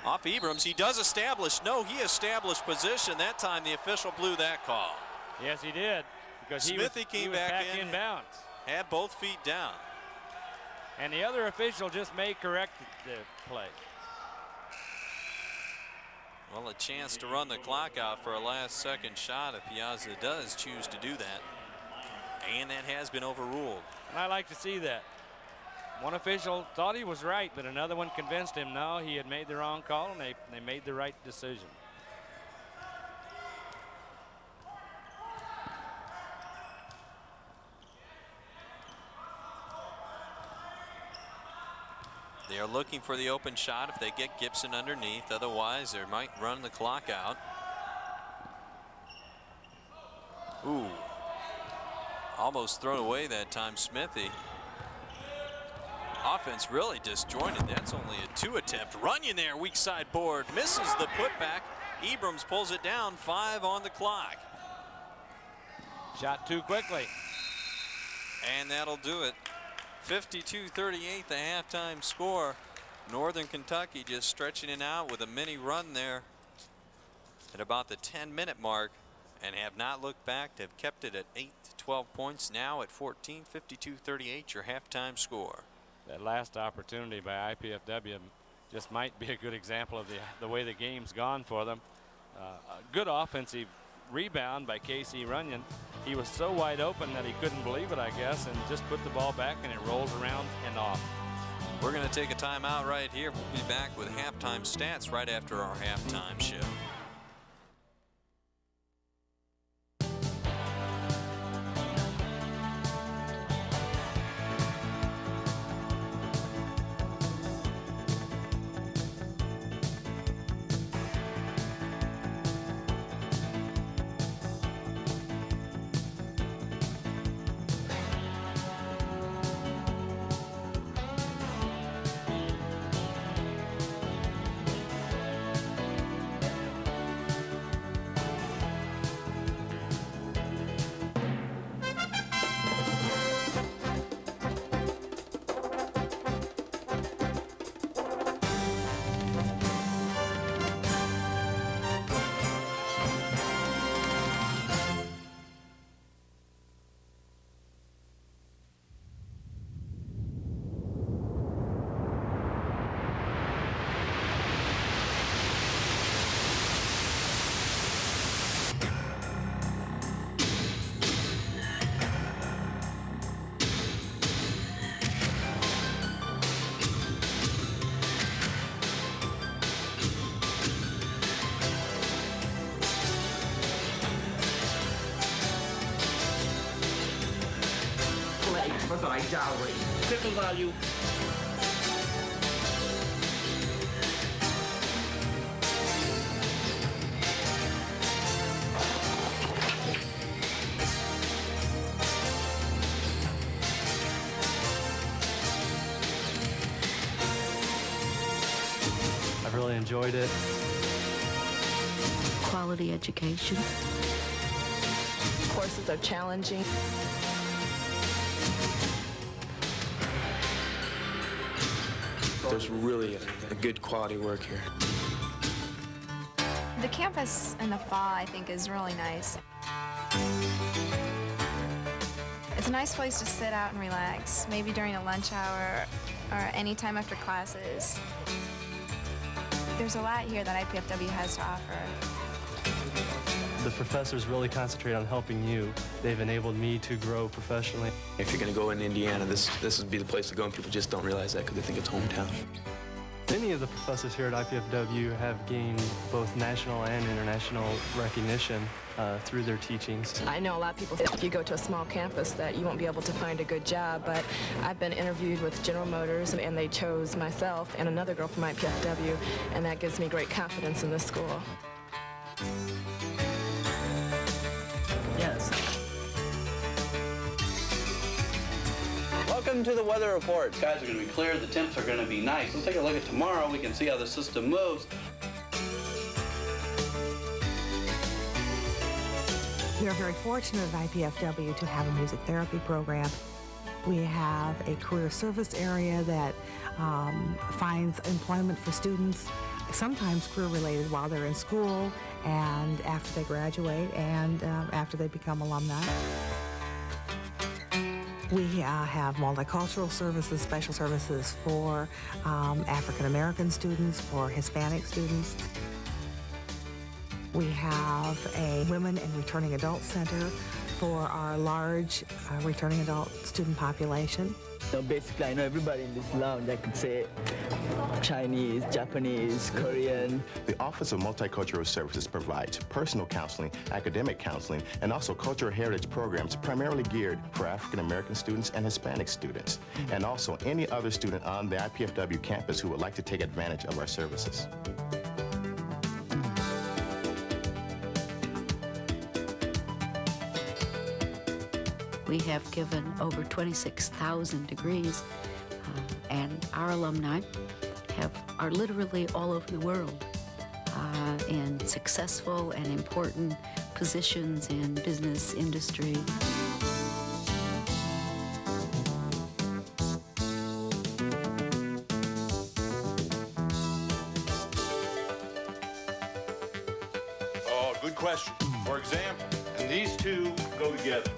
off Ebrams? He does establish. No, he established position. That time the official blew that call. Yes, he did. Because Smithy came back in, inbounds. had both feet down. And the other official just may correct the play. Well, a chance to run the clock out for a last-second shot if Piazza does choose to do that. And that has been overruled. And I like to see that. One official thought he was right, but another one convinced him no, he had made the wrong call, and they made the right decision. They are looking for the open shot if they get Gibson underneath. Otherwise, they might run the clock out. Ooh. Almost thrown away that time, Smithy. Offense really disjointed. That's only a 2 attempt. Runyon there, weak side board. Misses the putback. Ebrams pulls it down. 5 on the clock. Shot too quickly. And that'll do it. 52-38, the halftime score. Northern Kentucky just stretching it out with a mini run there at about the 10-minute mark, and have not looked back. They've kept it at 8 to 12 points. Now at 14, 52-38, your halftime score. That last opportunity by IPFW just might be a good example of the way the game's gone for them. A good offensive rebound by Casey Runyon. He was so wide open that he couldn't believe it, I guess, and just put the ball back, and it rolls around and off. We're going to take a timeout right here. We'll be back with halftime stats right after our halftime show. Second value. I've really enjoyed it. Quality education. Courses are challenging. There's really a good quality work here. The campus in the fall, I think, is really nice. It's a nice place to sit out and relax, maybe during a lunch hour or any time after classes. There's a lot here that IPFW has to offer. The professors really concentrate on helping you. They've enabled me to grow professionally. If you're going to go in Indiana, this would be the place to go, and people just don't realize that because they think it's hometown. Many of the professors here at IPFW have gained both national and international recognition through their teachings. I know a lot of people say if you go to a small campus that you won't be able to find a good job, but I've been interviewed with General Motors and they chose myself and another girl from IPFW, and that gives me great confidence in this school. Yes. Welcome to the weather report. Skies are going to be clear, the temps are going to be nice. Let's take a look at tomorrow. We can see how the system moves. We are very fortunate at IPFW to have a music therapy program. We have a career service area that finds employment for students, sometimes career-related while they're in school and after they graduate and after they become alumni. We have multicultural services, special Services for African-American students, for Hispanic students. We have a Women and Returning Adult Center for our large returning adult student population. So basically, I know everybody in this lounge. I could say Chinese, Japanese, Korean. The Office of Multicultural Services provides personal counseling, academic counseling, and also cultural heritage programs primarily geared for African American students and Hispanic students, and also any other student on the IPFW campus who would like to take advantage of our services. We have given over 26,000 degrees, and our alumni are literally all over the world in successful and important positions in business, industry. Oh, good question. For example, and these two go together.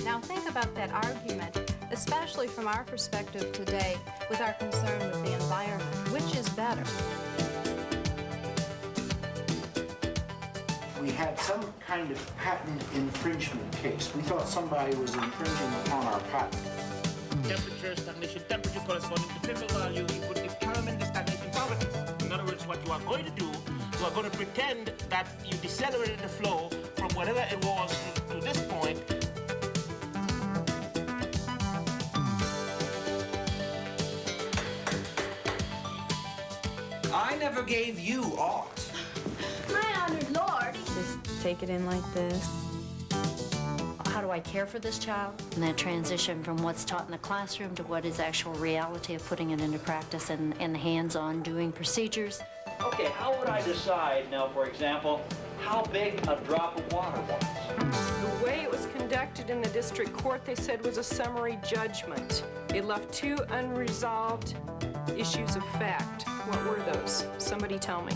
Now think about that argument, especially from our perspective today with our concern with the environment. Which is better? We had some kind of patent infringement case. We thought somebody was infringing upon our patent. Temperature, stagnation, temperature corresponding to pimple value, you could determine the stagnation properties. In other words, what you are going to do, you are going to pretend that you decelerated the flow from whatever it was to this point. I never gave you aught. My honored lord. Just take it in like this. How do I care for this child? And that transition from what's taught in the classroom to what is actual reality of putting it into practice and the hands-on doing procedures. Okay, how would I decide now, for example, how big a drop of water was? The way it was conducted in the district court, they said, was a summary judgment. It left two unresolved issues of fact. What were those? Somebody tell me.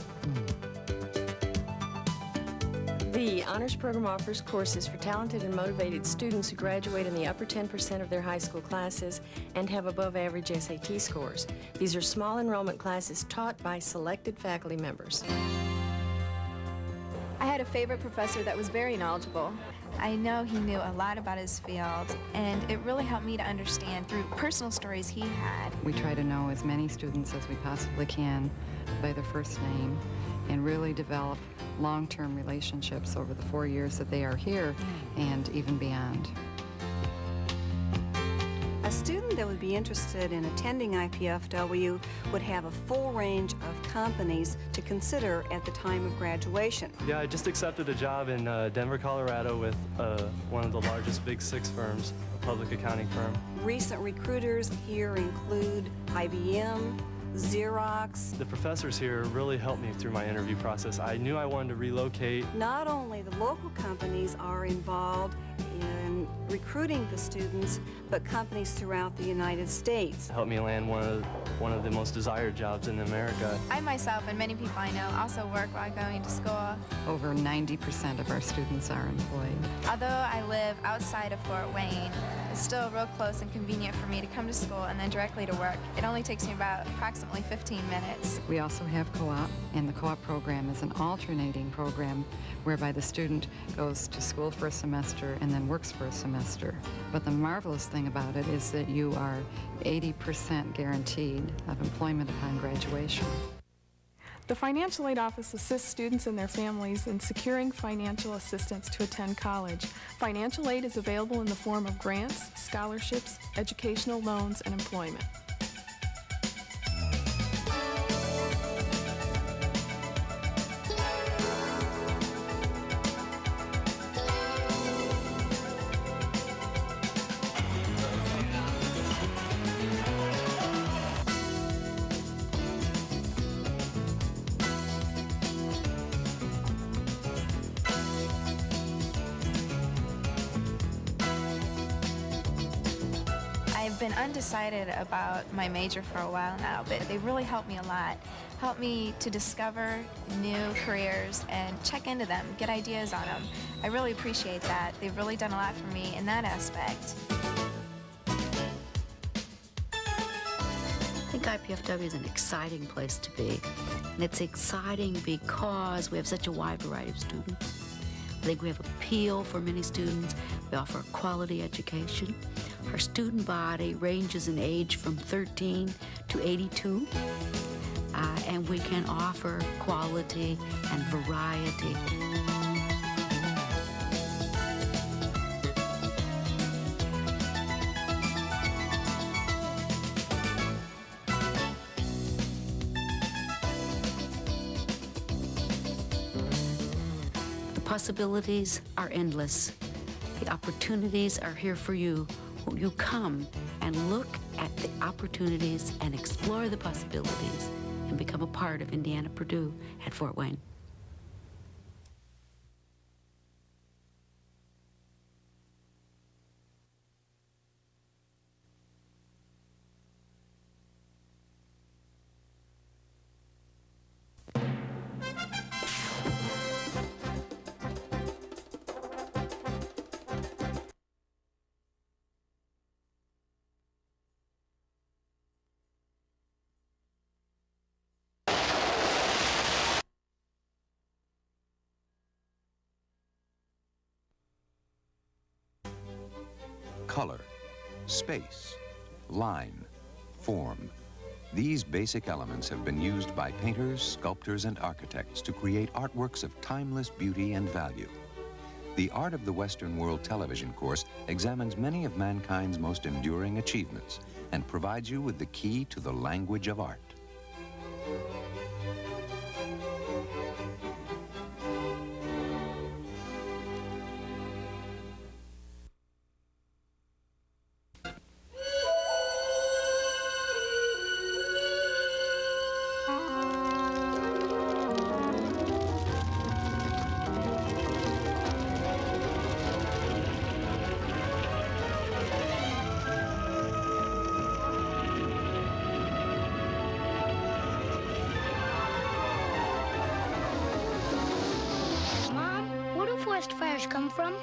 The Honors Program offers courses for talented and motivated students who graduate in the upper 10% of their high school classes and have above average SAT scores. These are small enrollment classes taught by selected faculty members. I had a favorite professor that was very knowledgeable. I know he knew a lot about his field, and it really helped me to understand through personal stories he had. We try to know as many students as we possibly can by their first name and really develop long-term relationships over the 4 years that they are here and even beyond. A student that would be interested in attending IPFW would have a full range of companies to consider at the time of graduation. Yeah, I just accepted a job in Denver, Colorado with one of the largest Big Six firms, a public accounting firm. Recent recruiters here include IBM, Xerox. The professors here really helped me through my interview process. I knew I wanted to relocate. Not only the local companies are involved in recruiting the students, but companies throughout the United States. Helped me land one of the most desired jobs in America. I myself and many people I know also work while going to school. Over 90% of our students are employed. Although I live outside of Fort Wayne, it's still real close and convenient for me to come to school and then directly to work. It only takes me about approximately approximately 15 minutes. We also have co-op, and the co-op program is an alternating program whereby the student goes to school for a semester and then works for a semester. But the marvelous thing about it is that you are 80% guaranteed of employment upon graduation. The Financial Aid Office assists students and their families in securing financial assistance to attend college. Financial aid is available in the form of grants, scholarships, educational loans, and employment. I've been undecided about my major for a while now, but they've really helped me a lot. Helped me to discover new careers and check into them, get ideas on them. I really appreciate that. They've really done a lot for me in that aspect. I think IPFW is an exciting place to be. And it's exciting because we have such a wide variety of students. I think we have appeal for many students. We offer a quality education. Our student body ranges in age from 13 to 82. And we can offer quality and variety. The possibilities are endless. The opportunities are here for you. Won't you come and look at the opportunities and explore the possibilities and become a part of Indiana Purdue at Fort Wayne? Color, space, line, form. These basic elements have been used by painters, sculptors, and architects to create artworks of timeless beauty and value. The Art of the Western World television course examines many of mankind's most enduring achievements and provides you with the key to the language of art. Come from?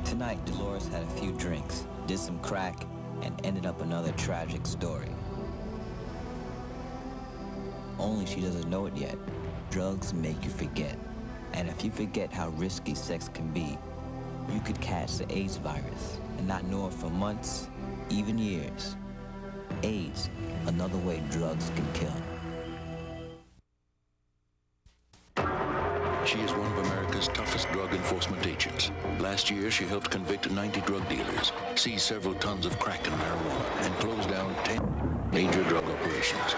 Tonight, Dolores had a few drinks, did some crack, and ended up another tragic story. Only she doesn't know it yet. Drugs make you forget. And if you forget how risky sex can be, you could catch the AIDS virus and not know it for months, even years. AIDS, another way drugs can kill. She is one of America's toughest drug enforcement agents. Last year, she helped convict 90 drug dealers, seize several tons of crack and marijuana, and close down 10 major drug operations.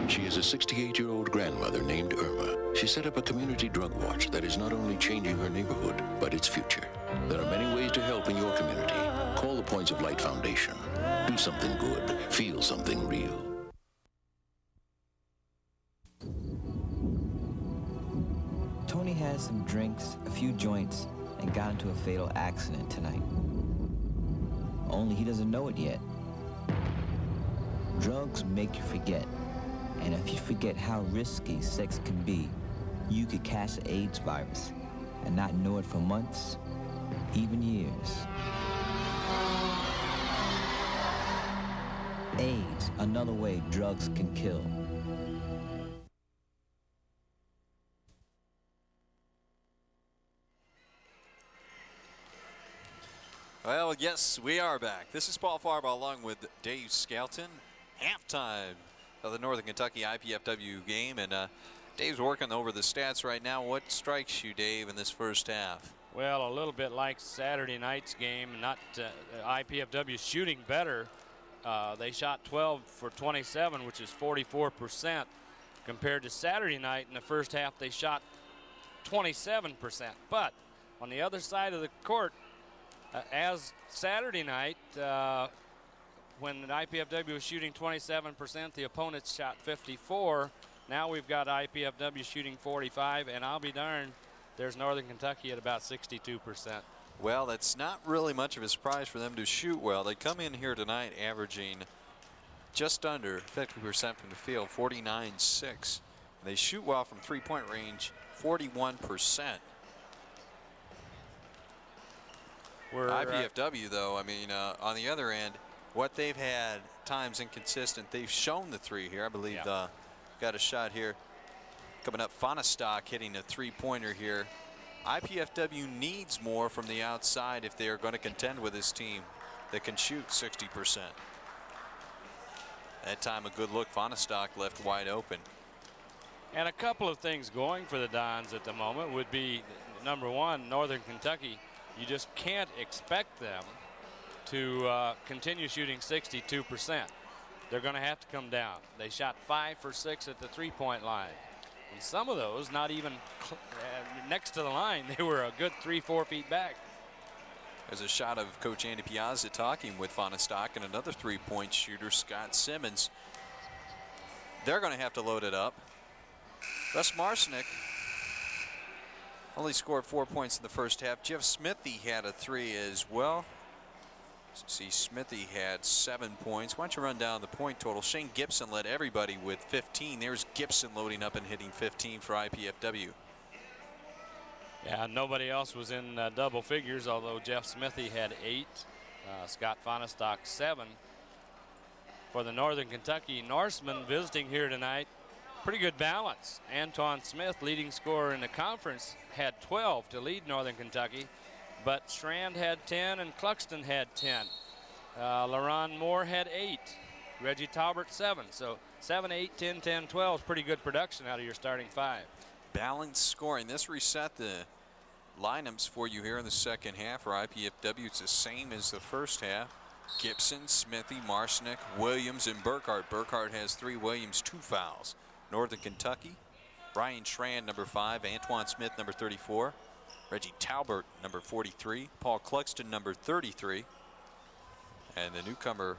She is a 68-year-old grandmother named Irma. She set up a community drug watch that is not only changing her neighborhood, but its future. There are many ways to help in your community. Call the Points of Light Foundation. Do something good. Feel something real. Tony had some drinks, a few joints, and got into a fatal accident tonight. Only he doesn't know it yet. Drugs make you forget. And if you forget how risky sex can be, you could catch the AIDS virus and not know it for months, even years. AIDS, another way drugs can kill. Well, yes, we are back. This is Paul Farba along with Dave Skelton. Halftime of the Northern Kentucky IPFW game, and Dave's working over the stats right now. What strikes you, Dave, in this first half? Well, a little bit like Saturday night's game, not IPFW shooting better. They shot 12 for 27, which is 44%, compared to Saturday night. In the first half, they shot 27%. But on the other side of the court, as Saturday night, when the IPFW was shooting 27%, the opponents shot 54. Now we've got IPFW shooting 45, and I'll be darned, there's Northern Kentucky at about 62%. Well, that's not really much of a surprise for them to shoot well. They come in here tonight averaging just under 50% from the field, 49.6. They shoot well from three-point range, 41%. IPFW, though, I mean, on the other end, what they've had times inconsistent. They've shown the three here. I believe got a shot here coming up. Fonestock hitting a three-pointer here. IPFW needs more from the outside if they are going to contend with this team that can shoot 60%. That time a good look. Fonestock left wide open. And a couple of things going for the Dons at the moment would be, number one, Northern Kentucky. You just can't expect them to continue shooting 62%. They're going to have to come down. They shot 5 for 6 at the three-point line. And some of those not even next to the line. They were a good 3-4 feet back. There's a shot of Coach Andy Piazza talking with Fonestock and another three-point shooter, Scott Simmons. They're going to have to load it up. Russ Marsnick only scored 4 points in the first half. Jeff Smithy had a three as well. See, Smithy had 7 points. Why don't you run down the point total? Shane Gibson led everybody with 15. There's Gibson loading up and hitting 15 for IPFW. Yeah, nobody else was in double figures, although Jeff Smithy had 8. Scott Fonestock 7. For the Northern Kentucky Norsemen visiting here tonight, pretty good balance. Anton Smith, leading scorer in the conference, had 12 to lead Northern Kentucky, but Strand had 10 and Cluxton had 10. LaRon Moore had 8. Reggie Talbert 7. So 7, 8, 10, 10, 12 is pretty good production out of your starting 5. Balanced scoring. This reset the lineups for you here in the second half for IPFW. It's the same as the first half. Gibson, Smithy, Marsnick, Williams, and Burkhart. Burkhart has 3, Williams 2 fouls. Northern Kentucky, Brian Strand, number 5, Antoine Smith, number 34, Reggie Talbert, number 43, Paul Cluxton, number 33, and the newcomer,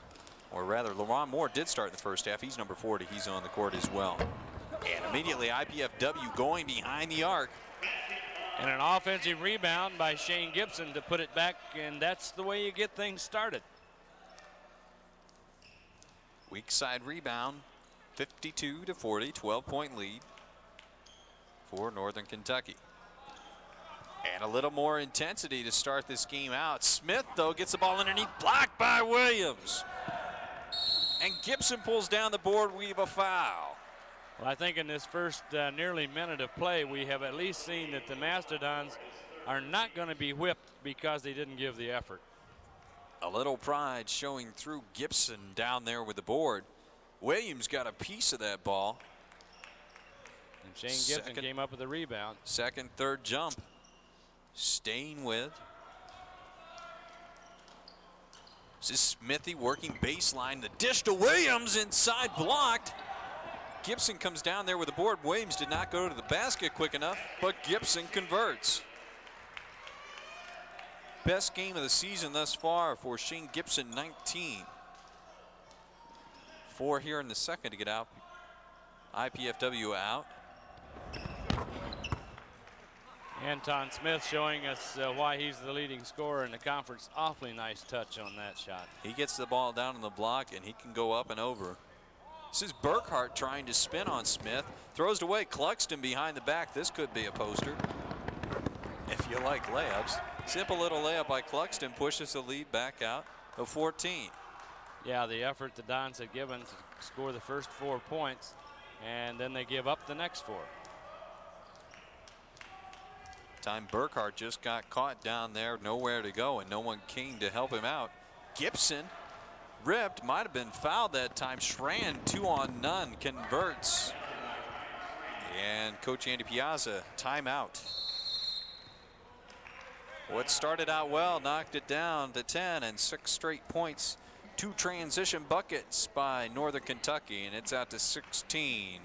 or rather LaRon Moore did start in the first half. He's number 40. He's on the court as well. And immediately IPFW going behind the arc. And an offensive rebound by Shane Gibson to put it back, and that's the way you get things started. Weak side rebound. 52 to 40, 12-point lead for Northern Kentucky. And a little more intensity to start this game out. Smith, though, gets the ball underneath, blocked by Williams. And Gibson pulls down the board. We have a foul. Well, I think in this first nearly minute of play, we have at least seen that the Mastodons are not going to be whipped because they didn't give the effort. A little pride showing through Gibson down there with the board. Williams got a piece of that ball. And Shane Gibson came up with a rebound. Second, third jump. Staying with. This is Smithy working baseline. The dish to Williams, inside blocked. Gibson comes down there with the board. Williams did not go to the basket quick enough, but Gibson converts. Best game of the season thus far for Shane Gibson, 19. 4 here in the second to get out. IPFW out. Anton Smith showing us why he's the leading scorer in the conference. Awfully nice touch on that shot. He gets the ball down in the block and he can go up and over. This is Burkhart trying to spin on Smith. Throws it away. Cluxton behind the back. This could be a poster. If you like layups. Simple little layup by Cluxton pushes the lead back out of 14. Yeah, the effort the Dons had given to score the first 4 points, and then they give up the next 4. Time Burkhart just got caught down there, nowhere to go, and no one keen to help him out. Gibson ripped, might have been fouled that time. Schran 2-on-none converts. And Coach Andy Piazza, timeout. What started out well knocked it down to 10, and 6 straight points. 2 transition buckets by Northern Kentucky, and it's out to 16.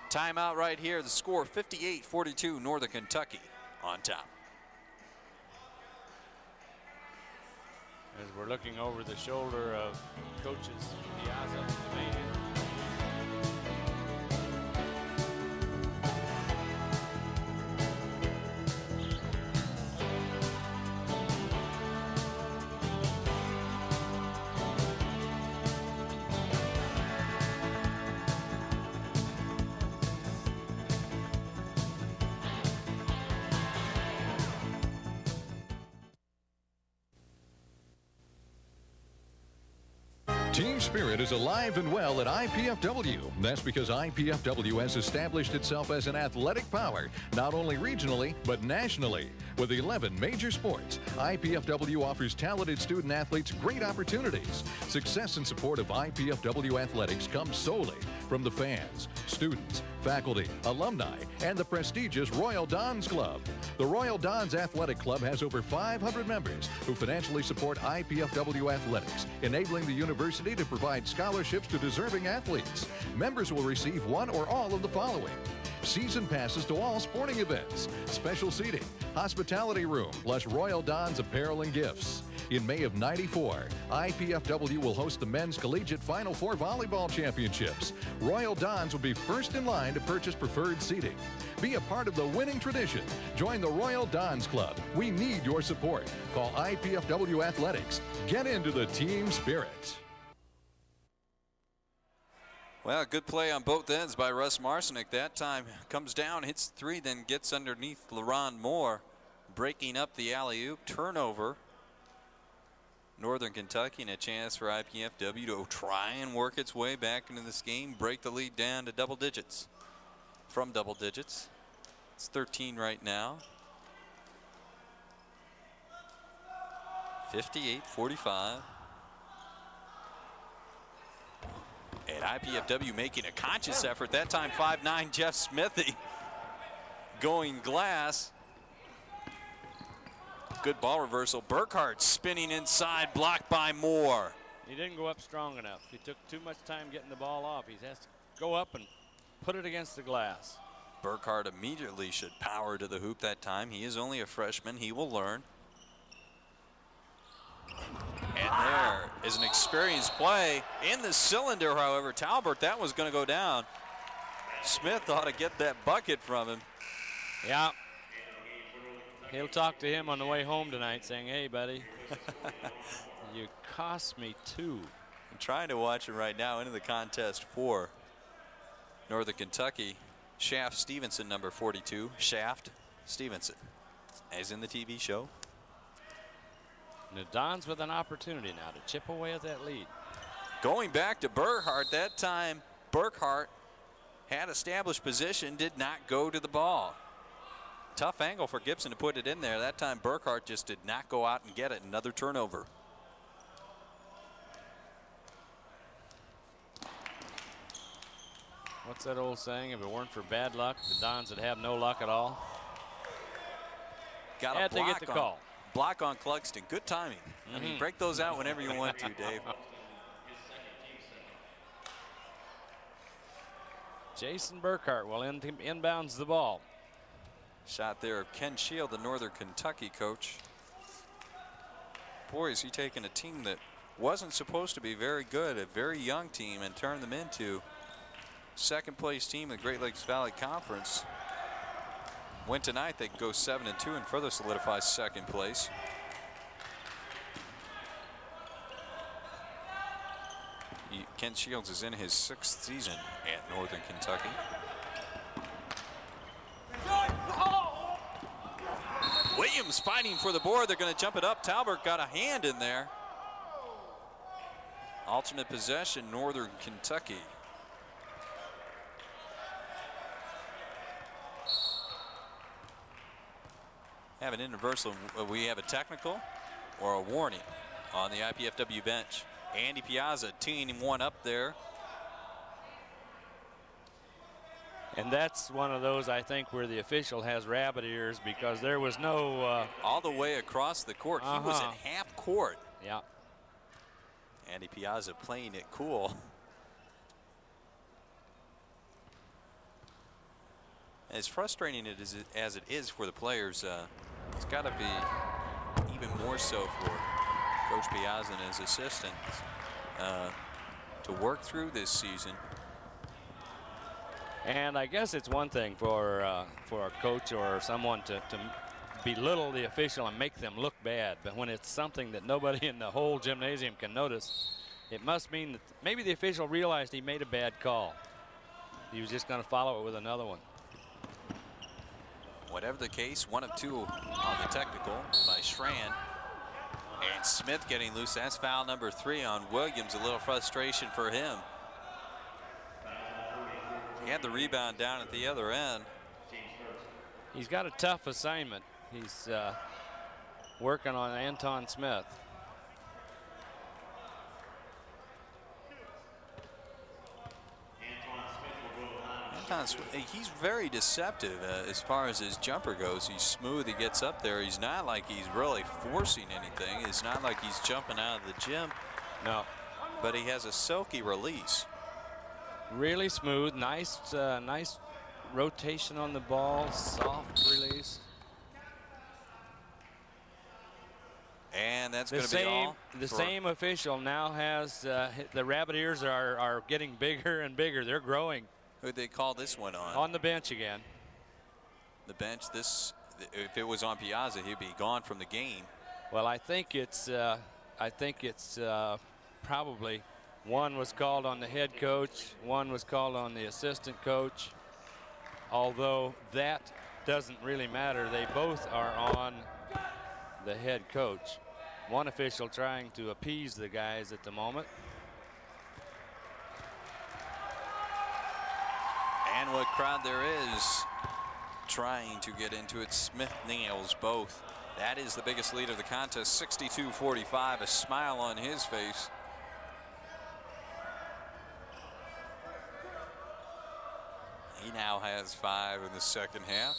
Timeout right here. The score 58-42, Northern Kentucky on top. As we're looking over the shoulder of coaches Piazza and Mahan. Team spirit is alive and well at IPFW. That's because IPFW has established itself as an athletic power, not only regionally, but nationally. With 11 major sports, IPFW offers talented student athletes great opportunities. Success and support of IPFW athletics comes solely from the fans, students, faculty, alumni, and the prestigious Royal Dons Club. The Royal Dons Athletic Club has over 500 members who financially support IPFW athletics, enabling the university to provide scholarships to deserving athletes. Members will receive one or all of the following: season passes to all sporting events, special seating, hospitality room, plus Royal Dons apparel and gifts. In May of '94, IPFW will host the men's collegiate Final Four volleyball championships. Royal Dons will be first in line to purchase preferred seating. Be a part of the winning tradition. Join the Royal Dons Club. We need your support. Call IPFW Athletics. Get into the team spirit. Well, good play on both ends by Russ Marcinick. That time comes down, hits 3, then gets underneath LaRon Moore, breaking up the alley-oop. Turnover. Northern Kentucky, and a chance for IPFW to try and work its way back into this game, break the lead down to double digits. From double digits. It's 13 right now. 58-45. And IPFW making a conscious effort. That time 5'9" Jeff Smithy going glass. Good ball reversal. Burkhart spinning inside, blocked by Moore. He didn't go up strong enough. He took too much time getting the ball off. He has to go up and put it against the glass. Burkhart immediately should power to the hoop that time. He is only a freshman. He will learn. And there is an experienced play in the cylinder, however. Talbert, that was going to go down. Smith ought to get that bucket from him. Yeah. He'll talk to him on the way home tonight saying, hey, buddy, you cost me 2. I'm trying to watch it right now into the contest for Northern Kentucky. Shaft Stevenson, number 42. Shaft Stevenson, as in the TV show. And the Dons with an opportunity now to chip away at that lead. Going back to Burkhart, that time Burkhart had established position, did not go to the ball. Tough angle for Gibson to put it in there. That time Burkhart just did not go out and get it. Another turnover. What's that old saying? If it weren't for bad luck, the Dons would have no luck at all. Got Had to get the call. Block on Cluxton. Good timing. I mean, break those out whenever you want to, Dave. Jason Burkhart will inbounds the ball. Shot there of Ken Shield, the Northern Kentucky coach. Boy, is he taking a team that wasn't supposed to be very good, a very young team, and turned them into second place team in the Great Lakes Valley Conference. Win tonight, they can go 7-2 and further solidify second place. Ken Shields is in his 6th season at Northern Kentucky. Williams fighting for the board. They're going to jump it up. Talbert got a hand in there. Alternate possession, Northern Kentucky. Have an universal. We have a technical or a warning on the IPFW bench. Andy Piazza teeing one up there. And that's one of those, I think, where the official has rabbit ears, because there was no... all the way across the court. He was at half court. Yeah. Andy Piazza playing it cool. As frustrating as it is for the players, it's got to be even more so for Coach Piazza and his assistants to work through this season. And I guess it's one thing for a coach or someone to belittle the official and make them look bad, but when it's something that nobody in the whole gymnasium can notice, it must mean that maybe the official realized he made a bad call. He was just going to follow it with another one. Whatever the case, 1 of 2 on the technical by Schran. And Smith getting loose. That's foul number 3 on Williams. A little frustration for him. He had the rebound down at the other end. He's got a tough assignment. He's working on Anton Smith. He's very deceptive as far as his jumper goes. He's smooth. He gets up there. He's not like he's really forcing anything. It's not like he's jumping out of the gym. No. But he has a silky release. Really smooth. Nice rotation on the ball. Soft release. And that's going to be all. The same official now has the rabbit ears are getting bigger and bigger. They're growing. Who'd they call this one on? On the bench again. The bench. If it was on Piazza, he'd be gone from the game. Well, I think it's probably one was called on the head coach, one was called on the assistant coach. Although that doesn't really matter. They both are on the head coach. One official trying to appease the guys at the moment. And what crowd there is trying to get into it. Smith nails both. That is the biggest lead of the contest, 62-45, a smile on his face. He now has 5 in the second half.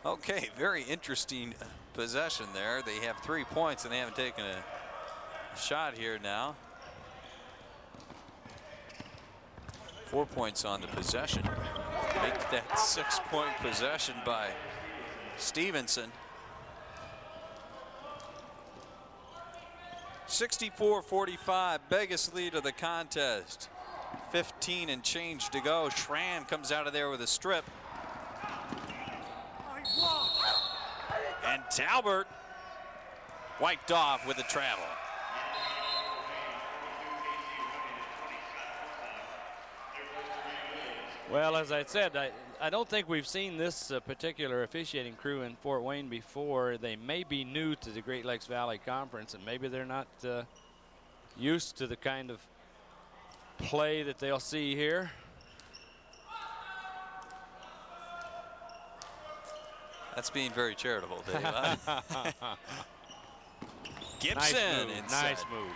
Okay, very interesting possession there. They have 3 points and they haven't taken a shot here now. 4 points on the possession. Make that 6-point possession by Stevenson. 64-45, biggest lead of the contest. 15 and change to go. Schran comes out of there with a strip. And Talbert wiped off with a travel. Well, as I said, I don't think we've seen this particular officiating crew in Fort Wayne before. They may be new to the Great Lakes Valley Conference, and maybe they're not used to the kind of play that they'll see here. That's being very charitable, Dave. Gibson nice move.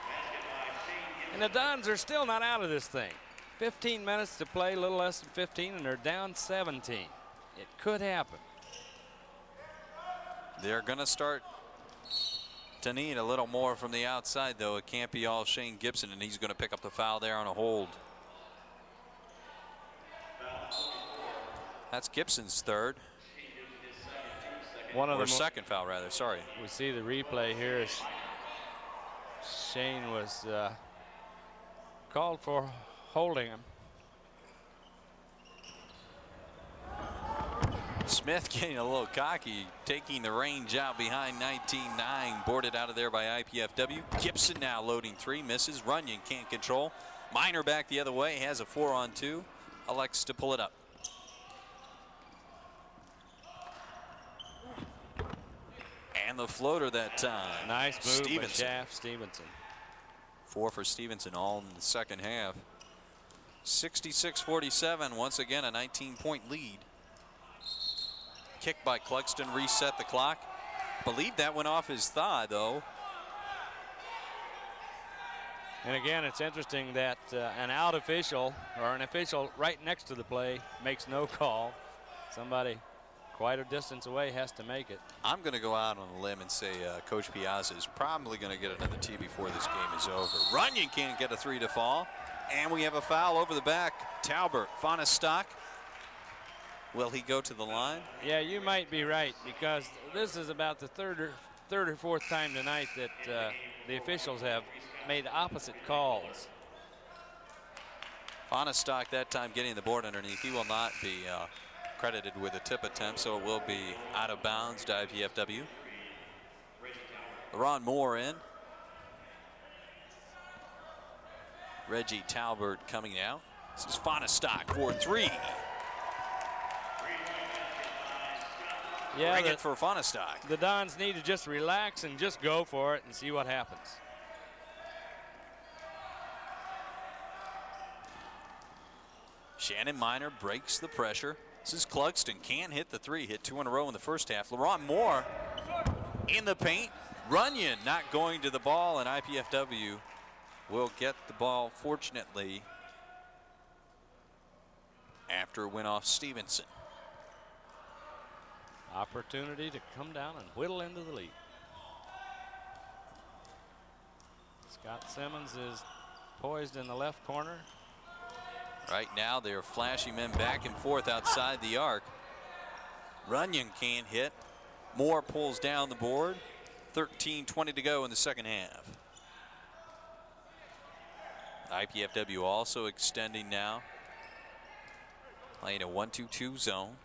And the Dons are still not out of this thing. 15 minutes to play, a little less than 15, and they're down 17. It could happen. They're going to start to need a little more from the outside, though. It can't be all Shane Gibson, and he's going to pick up the foul there on a hold. That's Gibson's third. Or second foul, rather. Sorry. We see the replay here. Shane was called for holding him. Smith getting a little cocky, taking the range out behind 19-9, boarded out of there by IPFW. Gibson now loading 3, misses. Runyon can't control. Minor back the other way, has a 4-on-2, elects to pull it up. And the floater that time. Nice move by Stevenson. Shaft Stevenson. 4 for Stevenson, all in the second half. 66-47, once again a 19-point lead. Kick by Clugston, reset the clock. Believe that went off his thigh, though. And again, it's interesting that an out official, or an official right next to the play, makes no call. Somebody quite a distance away has to make it. I'm going to go out on a limb and say Coach Piazza is probably going to get another tee before this game is over. Runyon can't get a 3 to fall. And we have a foul over the back. Talbert, Fonestock. Will he go to the line? Yeah, you might be right, because this is about the third or fourth time tonight that the officials have made opposite calls. Fonestock that time getting the board underneath. He will not be credited with a tip attempt, so it will be out of bounds to IPFW. LaRon Moore in. Reggie Talbert coming out. This is Fonestock for 3. Yeah, Bring it for Fonestock. The Dons need to just relax and just go for it and see what happens. Shannon Minor breaks the pressure. This is Clugston, can't hit the 3, hit 2 in a row in the first half. LaRon Moore in the paint. Runyon not going to the ball, and IPFW will get the ball, fortunately, after it went off Stevenson. Opportunity to come down and whittle into the lead. Scott Simmons is poised in the left corner. Right now they're flashing men back and forth outside the arc. Runyon can't hit. Moore pulls down the board. 13:20 to go in the second half. IPFW also extending now, playing a 1-2-2 zone.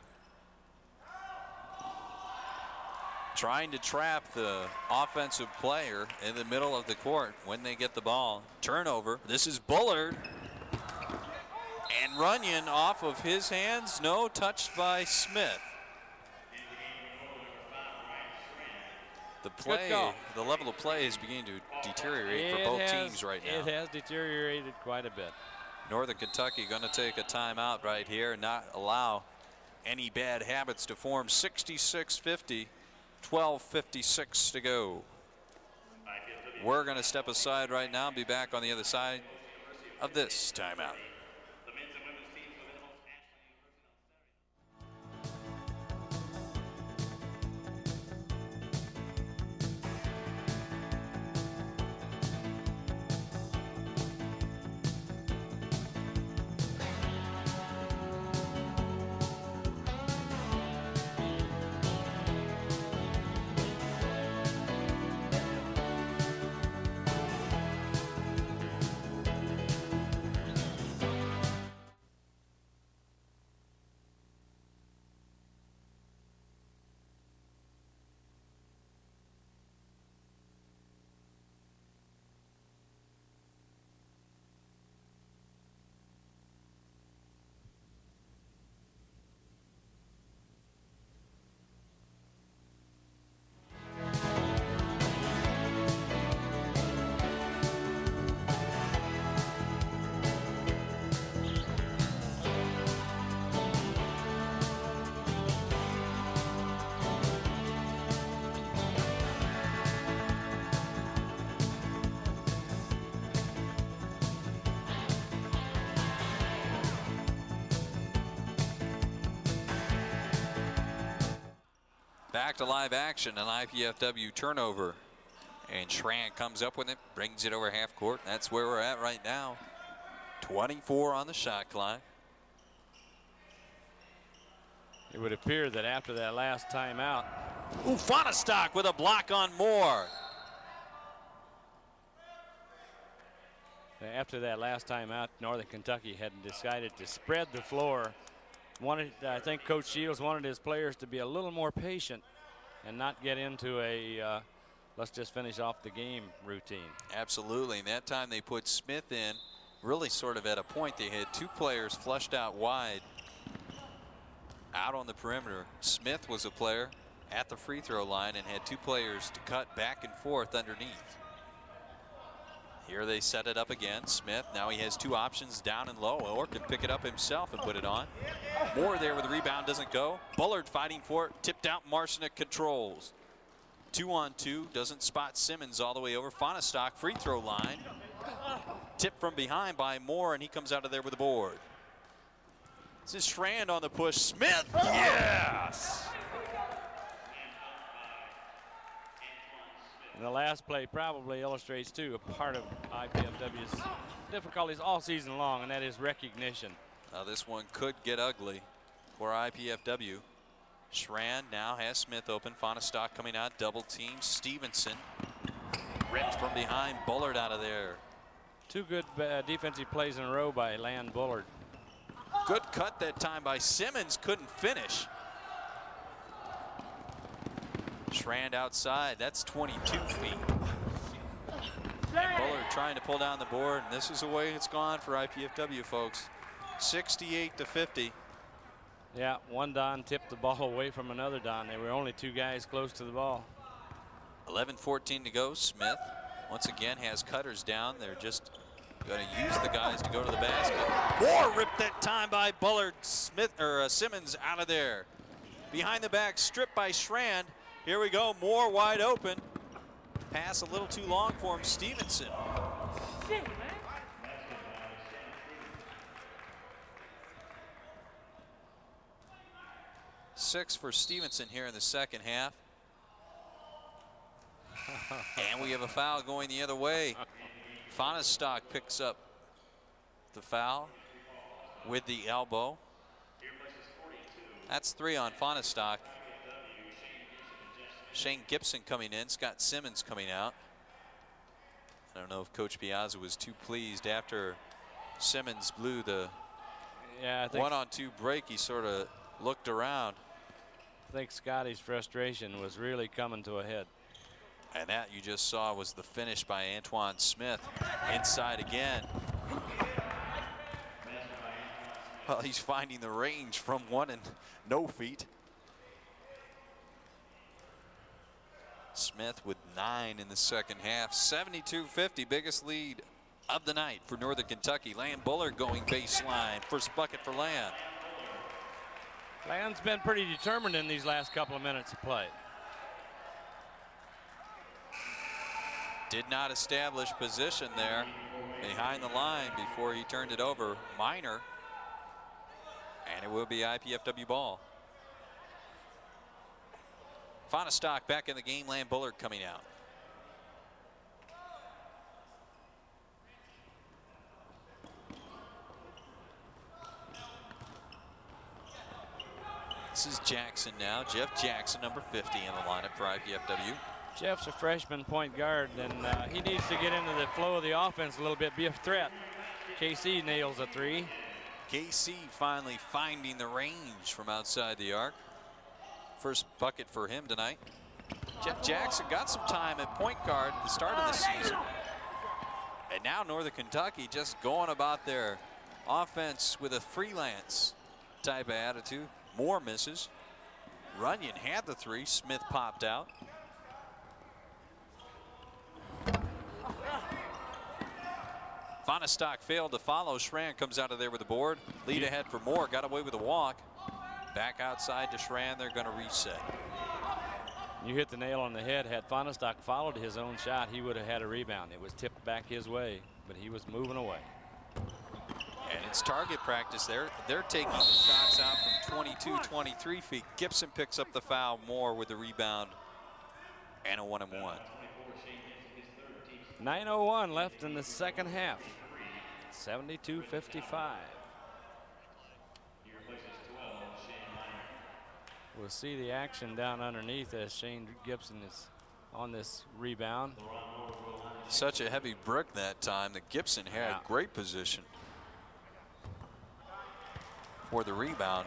Trying to trap the offensive player in the middle of the court when they get the ball. Turnover. This is Bullard. And Runyon off of his hands. No, touched by Smith. The play, the level of play is beginning to deteriorate for both teams right now. It has deteriorated quite a bit. Northern Kentucky going to take a timeout right here and not allow any bad habits to form. 66-50, 12:56 to go. We're going to step aside right now and be back on the other side of this timeout. Back to live action, an IPFW turnover. And Schrank comes up with it, brings it over half court. That's where we're at right now. 24 on the shot clock. It would appear that after that last timeout. Ooh, Fonestock with a block on Moore. After that last timeout, Northern Kentucky had decided to spread the floor I think Coach Shields wanted his players to be a little more patient and not get into a let's just finish off the game routine. Absolutely, and that time they put Smith in really sort of at a point. They had two players flushed out wide out on the perimeter. Smith was a player at the free throw line and had two players to cut back and forth underneath. Here they set it up again. Smith, now he has two options, down and low, or can pick it up himself and put it on. Moore there with the rebound, doesn't go. Bullard fighting for it, tipped out. Marshnick controls. 2-on-2, doesn't spot Simmons all the way over. Fonestock free throw line. Tip from behind by Moore, and he comes out of there with a board. This is Schrand on the push. Smith, yes! And the last play probably illustrates, too, a part of IPFW's difficulties all season long, and that is recognition. Now this one could get ugly for IPFW. Schrand now has Smith open. Fonestock coming out, double team. Stevenson ripped from behind. Bullard out of there. Two good defensive plays in a row by Land Bullard. Good cut that time by Simmons, couldn't finish. Schrand outside, that's 22 feet. And Bullard trying to pull down the board, and this is the way it's gone for IPFW, folks. 68-50. Yeah, one Don tipped the ball away from another Don. There were only two guys close to the ball. 11:14 to go. Smith once again has cutters down. They're just going to use the guys to go to the basket. Moore ripped that time by Bullard. Simmons out of there. Behind the back, stripped by Schrand. Here we go, Moore wide open. Pass a little too long for him, Stevenson. Six for Stevenson here in the second half. And we have a foul going the other way. Fonestock picks up the foul with the elbow. That's 3 on Fonestock. Shane Gibson coming in, Scott Simmons coming out. I don't know if Coach Piazza was too pleased after Simmons blew the 1-on-2 break. He sort of looked around. I think Scotty's frustration was really coming to a head. And that you just saw was the finish by Antoine Smith. Inside again. Well, he's finding the range from 1 and no feet. Smith with 9 in the second half. 72-50, biggest lead of the night for Northern Kentucky. Land Bullard going baseline. First bucket for Land. Land's been pretty determined in these last couple of minutes of play. Did not establish position there behind the line before he turned it over. Minor. And it will be IPFW ball. Fonestock back in the game. Land Bullard coming out. This is Jackson now. Jeff Jackson, number 50 in the lineup for IPFW. Jeff's a freshman point guard, and he needs to get into the flow of the offense a little bit, be a threat. KC nails a 3. KC finally finding the range from outside the arc. First bucket for him tonight. Jeff Jackson got some time at point guard at the start of the season. And now Northern Kentucky just going about their offense with a freelance type of attitude. Moore misses. Runyon had the 3. Smith popped out. Fonestock failed to follow. Schrand comes out of there with the board. Lead ahead for Moore. Got away with a walk. Back outside to Schrand. They're going to reset. You hit the nail on the head. Had Fonestock followed his own shot, he would have had a rebound. It was tipped back his way, but he was moving away. And it's target practice. They're taking the shots out from 22, 23 feet. Gibson picks up the foul. Moore with the rebound and a 1-and-1. 9:01 left in the second half. 72-55. We'll see the action down underneath as Shane Gibson is on this rebound. Such a heavy brick that time that Gibson had great position for the rebound.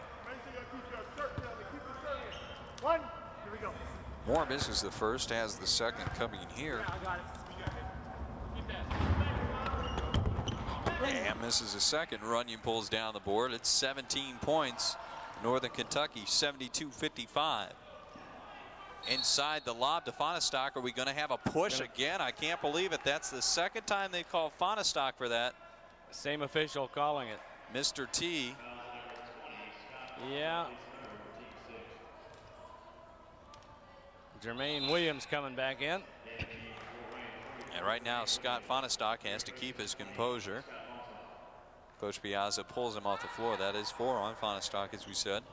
Moore misses the first, has the second coming here. And misses the second. Runyon pulls down the board. It's 17 points. Northern Kentucky 72-55. Inside the lob to Fonestock. Are we going to have a push again? I can't believe it. That's the second time they've called Fonestock for that. Same official calling it. Mr. T. Yeah. Jermaine Williams coming back in. And right now, Scott Fonestock has to keep his composure. Coach Piazza pulls him off the floor. That is 4 on Fonestock, as we said.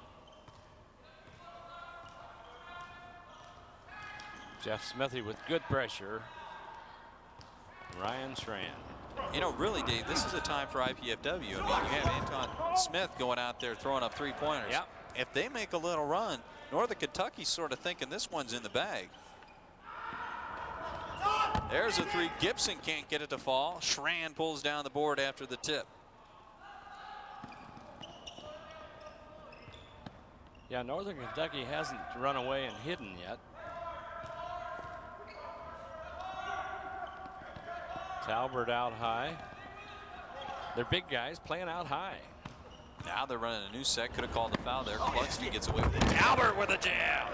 Jeff Smithy with good pressure. Ryan Schran. You know, really, Dave, this is a time for IPFW. I mean, you have Anton Smith going out there throwing up 3-pointers. Yep. If they make a little run, Northern Kentucky's sort of thinking this one's in the bag. There's a 3. Gibson can't get it to fall. Schran pulls down the board after the tip. Yeah, Northern Kentucky hasn't run away and hidden yet. Talbert out high. They're big guys playing out high. Now they're running a new set. Could have called the foul there. Cluxton gets away with it. Talbert with a jam.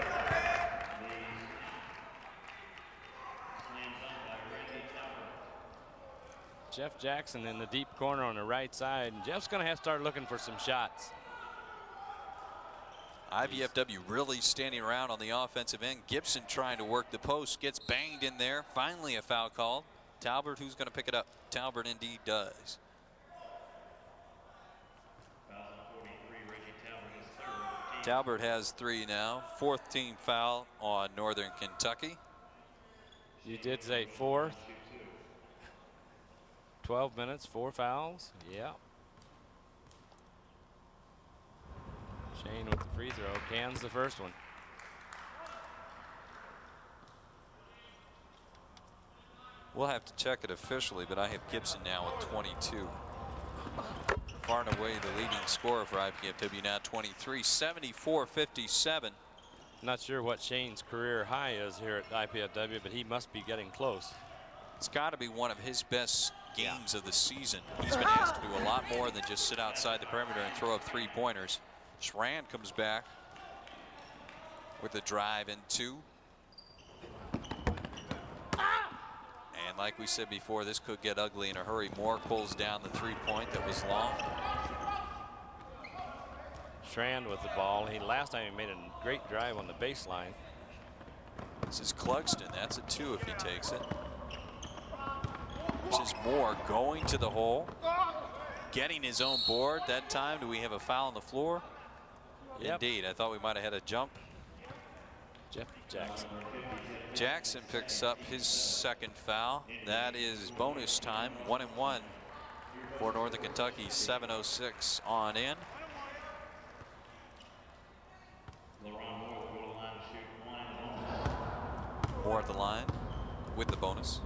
Jeff Jackson in the deep corner on the right side. And Jeff's going to have to start looking for some shots. IVFW really standing around on the offensive end. Gibson trying to work the post. Gets banged in there. Finally a foul called. Talbert, who's going to pick it up? Talbert indeed does. Talbert has 3 now. 4th team foul on Northern Kentucky. You did say 4th. 12 minutes, 4 fouls. Yeah. Shane with the free throw. Cans the first one. We'll have to check it officially, but I have Gibson now with 22. Far and away the leading scorer for IPFW now 23, 74-57. Not sure what Shane's career high is here at IPFW, but he must be getting close. It's got to be one of his best games of the season. He's been asked to do a lot more than just sit outside the perimeter and throw up 3-pointers. Schran comes back with a drive in 2. And like we said before, this could get ugly in a hurry. Moore pulls down the 3-point that was long. Schran with the ball. Last time he made a great drive on the baseline. This is Cluxton. That's a 2 if he takes it. This is Moore going to the hole, getting his own board. That time, do we have a foul on the floor? Yep. Indeed. I thought we might have had a jump. Jeff Jackson. Jackson picks up his 2nd foul. That is bonus time. 1-1 for Northern Kentucky. 7:06 on in. Moore at the line with the bonus.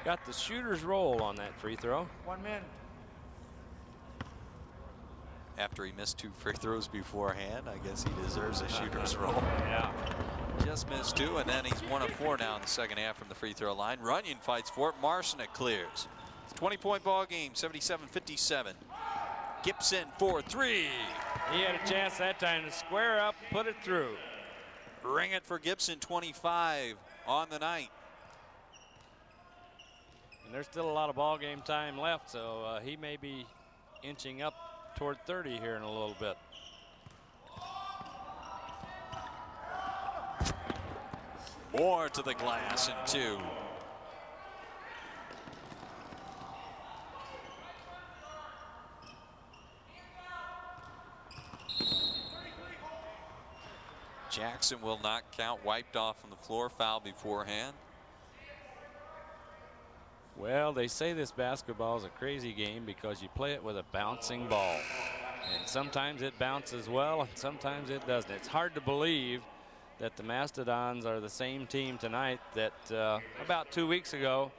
Got the shooter's roll on that free throw. 1 minute. After he missed 2 free throws beforehand, I guess he deserves a shooter's roll. Yeah. Just missed 2, and then he's 1 of 4 now in the second half from the free throw line. Runyon fights for it. Marcinek clears. It's a 20-point ball game, 77-57. Gibson for 3. He had a chance that time to square up, put it through. Ring it for Gibson, 25 on the night. And there's still a lot of ball game time left, so he may be inching up toward 30 here in a little bit. Moore to the glass and 2. Jackson will not count. Wiped off on the floor. Foul beforehand. Well, they say this basketball is a crazy game because you play it with a bouncing ball. And sometimes it bounces well and sometimes it doesn't. It's hard to believe that the Mastodons are the same team tonight that about 2 weeks ago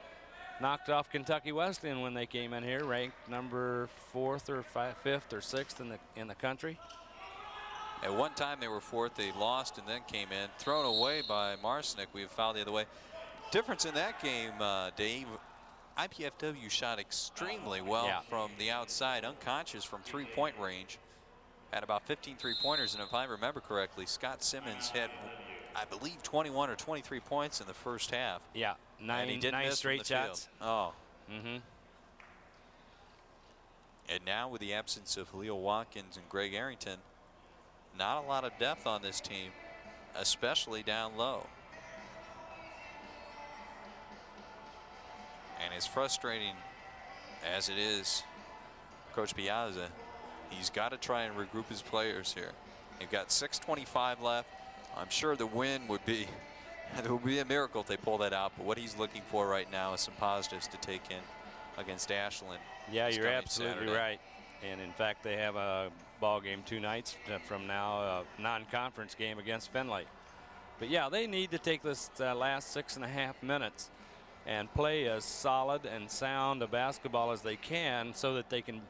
knocked off Kentucky Wesleyan when they came in here, ranked number 4th or 5th or 6th in the country. At one time they were fourth. They lost and then came in. Thrown away by Marcinick. We have fouled the other way. Difference in that game, Dave, IPFW shot extremely well from the outside, unconscious from three-point range. Had about 15 three-pointers, and if I remember correctly, Scott Simmons had, I believe, 21 or 23 points in the first half. Yeah, nine straight shots. Oh. Mm-hmm. And now with the absence of Leo Watkins and Greg Arrington, not a lot of depth on this team, especially down low. And as frustrating as it is, Coach Piazza, he's got to try and regroup his players here. They've got 6:25 left. I'm sure the win would be, it would be a miracle if they pull that out. But what he's looking for right now is some positives to take in against Ashland. Yeah, you're absolutely right. And in fact, they have a ball game 2 nights from now, a non-conference game against Findlay. But yeah, they need to take this last 6.5 minutes and play as solid and sound a basketball as they can, so that they can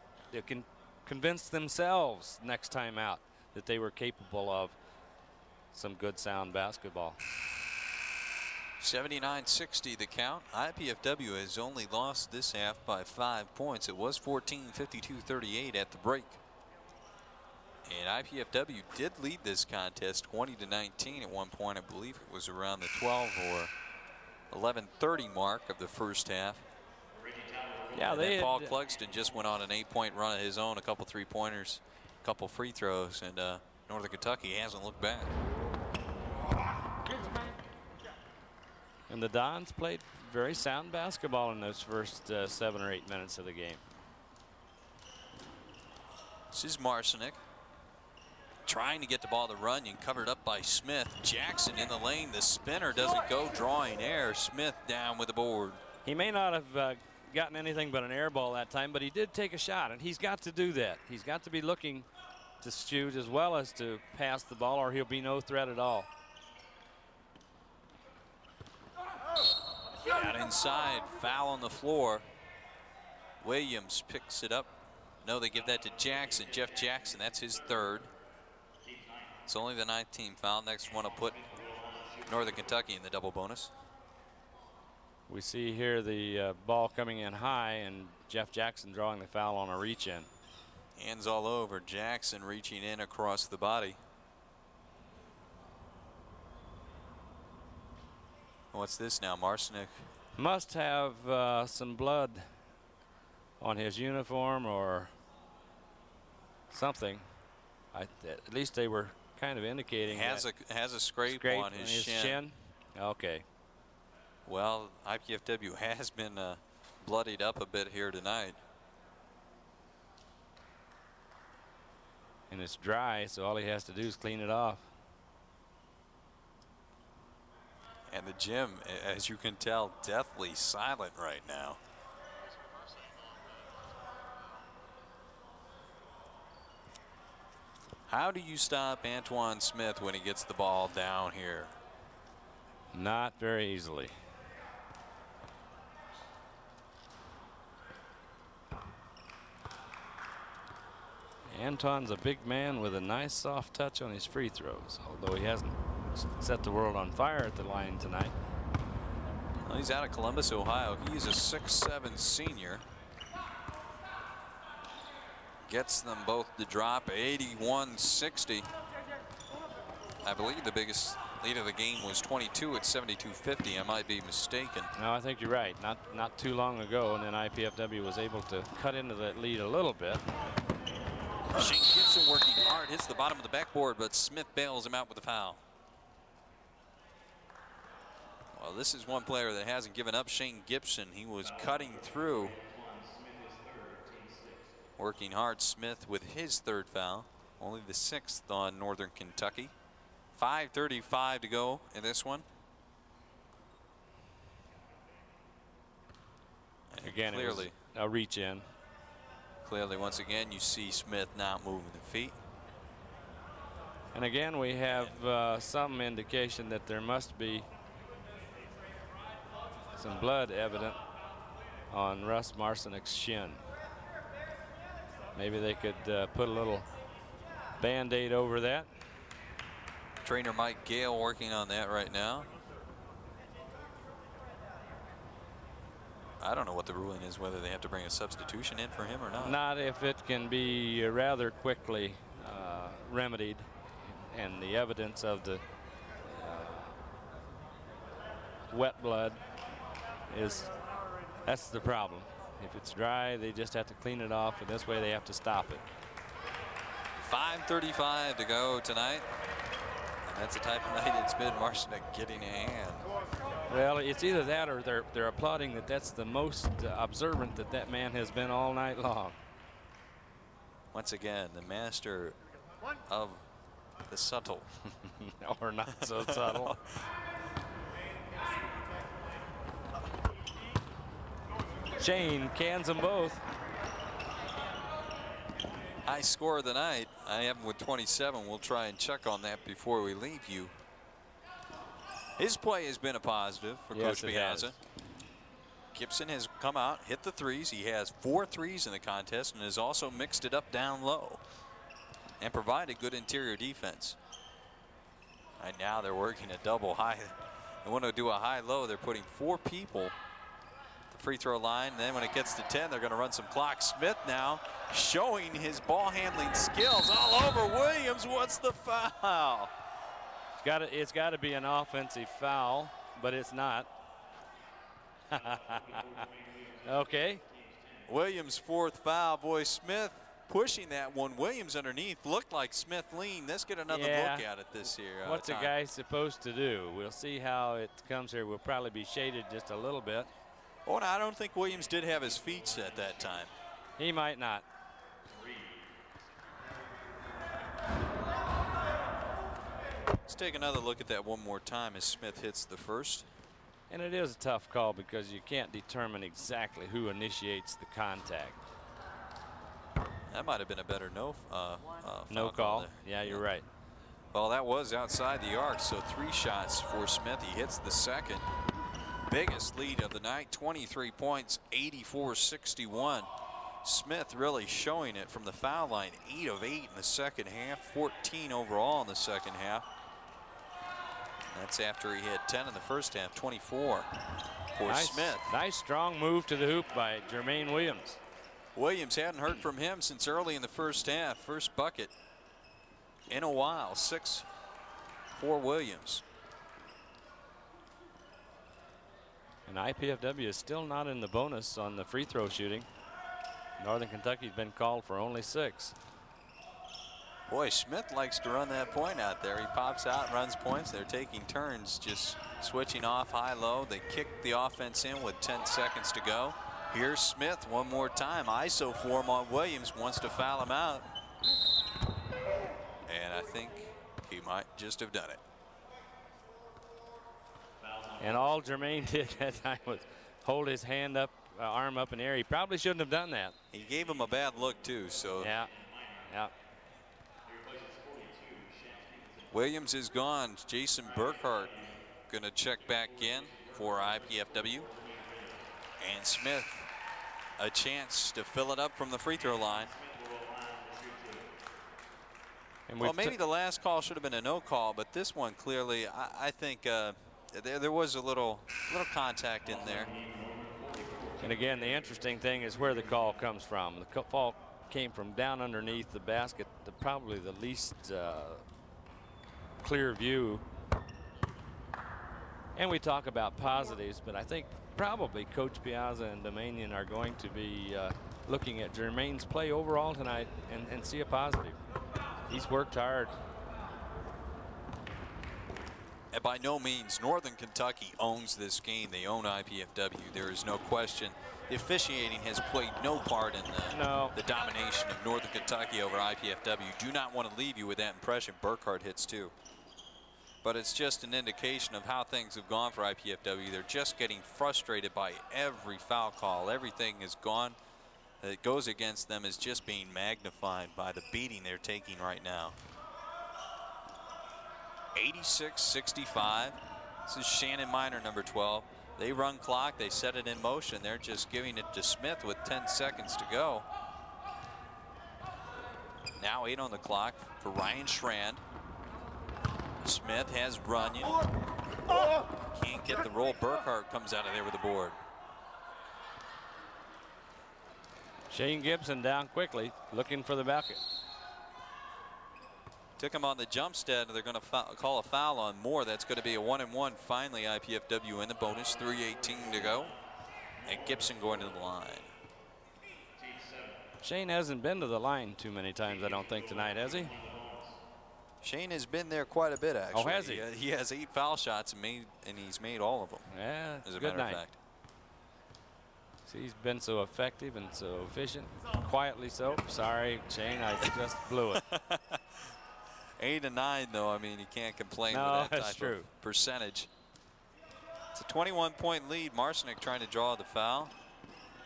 convince themselves next time out that they were capable of some good sound basketball. 79-60 the count. IPFW has only lost this half by 5 points. It was 14-52-38 at the break. And IPFW did lead this contest 20-19 at one point. I believe it was around the 12 or 11:30 mark of the first half. Yeah, and Paul Clugston just went on an 8-point run of his own, a couple three-pointers, a couple free throws, and Northern Kentucky hasn't looked back. And the Dons played very sound basketball in those first 7 or 8 minutes of the game. This is Marcinick trying to get the ball to Runyon, covered up by Smith. Jackson in the lane. The spinner doesn't go, drawing air. Smith down with the board. He may not have gotten anything but an air ball that time, but he did take a shot, and he's got to do that. He's got to be looking to shoot as well as to pass the ball, or he'll be no threat at all. Out inside, foul on the floor. Williams picks it up. No, they give that to Jackson. Jeff Jackson, that's his third. It's only the 9th team foul. Next one will put Northern Kentucky in the double bonus. We see here the ball coming in high, and Jeff Jackson drawing the foul on a reach in. Hands all over. Jackson reaching in across the body. What's this now? Marcinick must have some blood on his uniform or something. At least they were kind of indicating has a scrape on his shin. Okay. Well, IPFW has been bloodied up a bit here tonight. And it's dry, so all he has to do is clean it off. And the gym, as you can tell, deathly silent right now. How do you stop Antoine Smith when he gets the ball down here? Not very easily. Anton's a big man with a nice soft touch on his free throws, although he hasn't set the world on fire at the line tonight. Well, he's out of Columbus, Ohio. He's a 6'7" senior. Gets them both to drop 81-60. I believe the biggest lead of the game was 22 at 72-50. I might be mistaken. No, I think you're right. Not too long ago, and then IPFW was able to cut into that lead a little bit. Shane Gibson working hard, hits the bottom of the backboard, but Smith bails him out with a foul. Well, this is one player that hasn't given up. Shane Gibson, he was cutting through. Working hard, Smith with his third foul. Only the 6th on Northern Kentucky. 5:35 to go in this one. And again, clearly it was a reach in. Clearly, once again, you see Smith not moving the feet. And again, we have some indication that there must be some blood evident on Russ Marcinick's shin. Maybe they could put a little Band-Aid over that. Trainer Mike Gale working on that right now. I don't know what the ruling is, whether they have to bring a substitution in for him or not. Not if it can be rather quickly remedied, and the evidence of the wet blood that's the problem. If it's dry, they just have to clean it off, and this way they have to stop it. 5:35 to go tonight. And that's the type of night it's been. Marshnick getting a hand. Well, it's either that or they're applauding that that's the most observant that man has been all night long. Once again, the master of the subtle. Or not so subtle. Shane cans them both. High score of the night. I have him with 27. We'll try and check on that before we leave you. His play has been a positive for Coach Piazza. Gibson has come out, hit the threes. He has 4 threes in the contest and has also mixed it up down low and provided good interior defense. Right now they're working a double high. They want to do a high-low. They're putting 4 people at the free throw line. And then when it gets to 10, they're going to run some clock. Smith now showing his ball handling skills all over Williams. What's the foul? It's got to be an offensive foul, but it's not. Okay. Williams' 4th foul. Boy, Smith pushing that one. Williams underneath. Looked like Smith leaned. Let's get another look at it this year. What's a guy supposed to do? We'll see how it comes here. We'll probably be shaded just a little bit. Oh, no, I don't think Williams did have his feet set that time. He might not. Let's take another look at that one more time as Smith hits the first. And it is a tough call because you can't determine exactly who initiates the contact. That might have been a better no call. Yeah, you're right. Well, that was outside the arc, so 3 shots for Smith. He hits the second. Biggest lead of the night, 23 points, 84-61. Smith really showing it from the foul line, 8 of 8 in the second half, 14 overall in the second half. That's after he had 10 in the first half, 24 for Smith. Nice strong move to the hoop by Jermaine Williams. Williams hadn't heard from him since early in the first half. First bucket in a while, 6 for Williams. And IPFW is still not in the bonus on the free throw shooting. Northern Kentucky's been called for only 6. Boy, Smith likes to run that point out there. He pops out and runs points. They're taking turns just switching off high-low. They kick the offense in with 10 seconds to go. Here's Smith one more time. ISO form on Williams, wants to foul him out. And I think he might just have done it. And all Jermaine did that time was hold his hand up, arm up in the air. He probably shouldn't have done that. He gave him a bad look too, so. Yeah. Williams is gone. Jason Burkhart going to check back in for IPFW. And Smith a chance to fill it up from the free throw line. And well, maybe the last call should have been a no call, but this one clearly, I think there was a little contact in there. And again, the interesting thing is where the call comes from. The call came from down underneath the basket, probably the least clear view. And we talk about positives, but I think probably Coach Piazza and Domanion are going to be looking at Jermaine's play overall tonight and see a positive. He's worked hard. And by no means, Northern Kentucky owns this game. They own IPFW. There is no question. The officiating has played no part in the domination of Northern Kentucky over IPFW. Do not want to leave you with that impression. Burkhart hits too. But it's just an indication of how things have gone for IPFW. They're just getting frustrated by every foul call. Everything is gone that goes against them is just being magnified by the beating they're taking right now. 86-65. This is Shannon Miner, number 12. They run clock. They set it in motion. They're just giving it to Smith with 10 seconds to go. Now 8 on the clock for Ryan Schrand. Smith has Runyon. Can't get the roll. Burkhart comes out of there with the board. Shane Gibson down quickly, looking for the bucket. Took him on the jump stead, and they're going to call a foul on Moore. That's going to be a 1-and-1. Finally, IPFW in the bonus. 3:18 to go. And Gibson going to the line. Shane hasn't been to the line too many times, I don't think, tonight, has he? Shane has been there quite a bit, actually. Oh, has he? He has 8 foul shots, and he's made all of them. Yeah, as a good matter night. of fact. See, he's been so effective and so efficient. Quietly so. Sorry, Shane, I just blew it. 8 and 9, though. I mean, you can't complain No, with that that's type true. of percentage. It's a 21-point lead. Marcinick trying to draw the foul.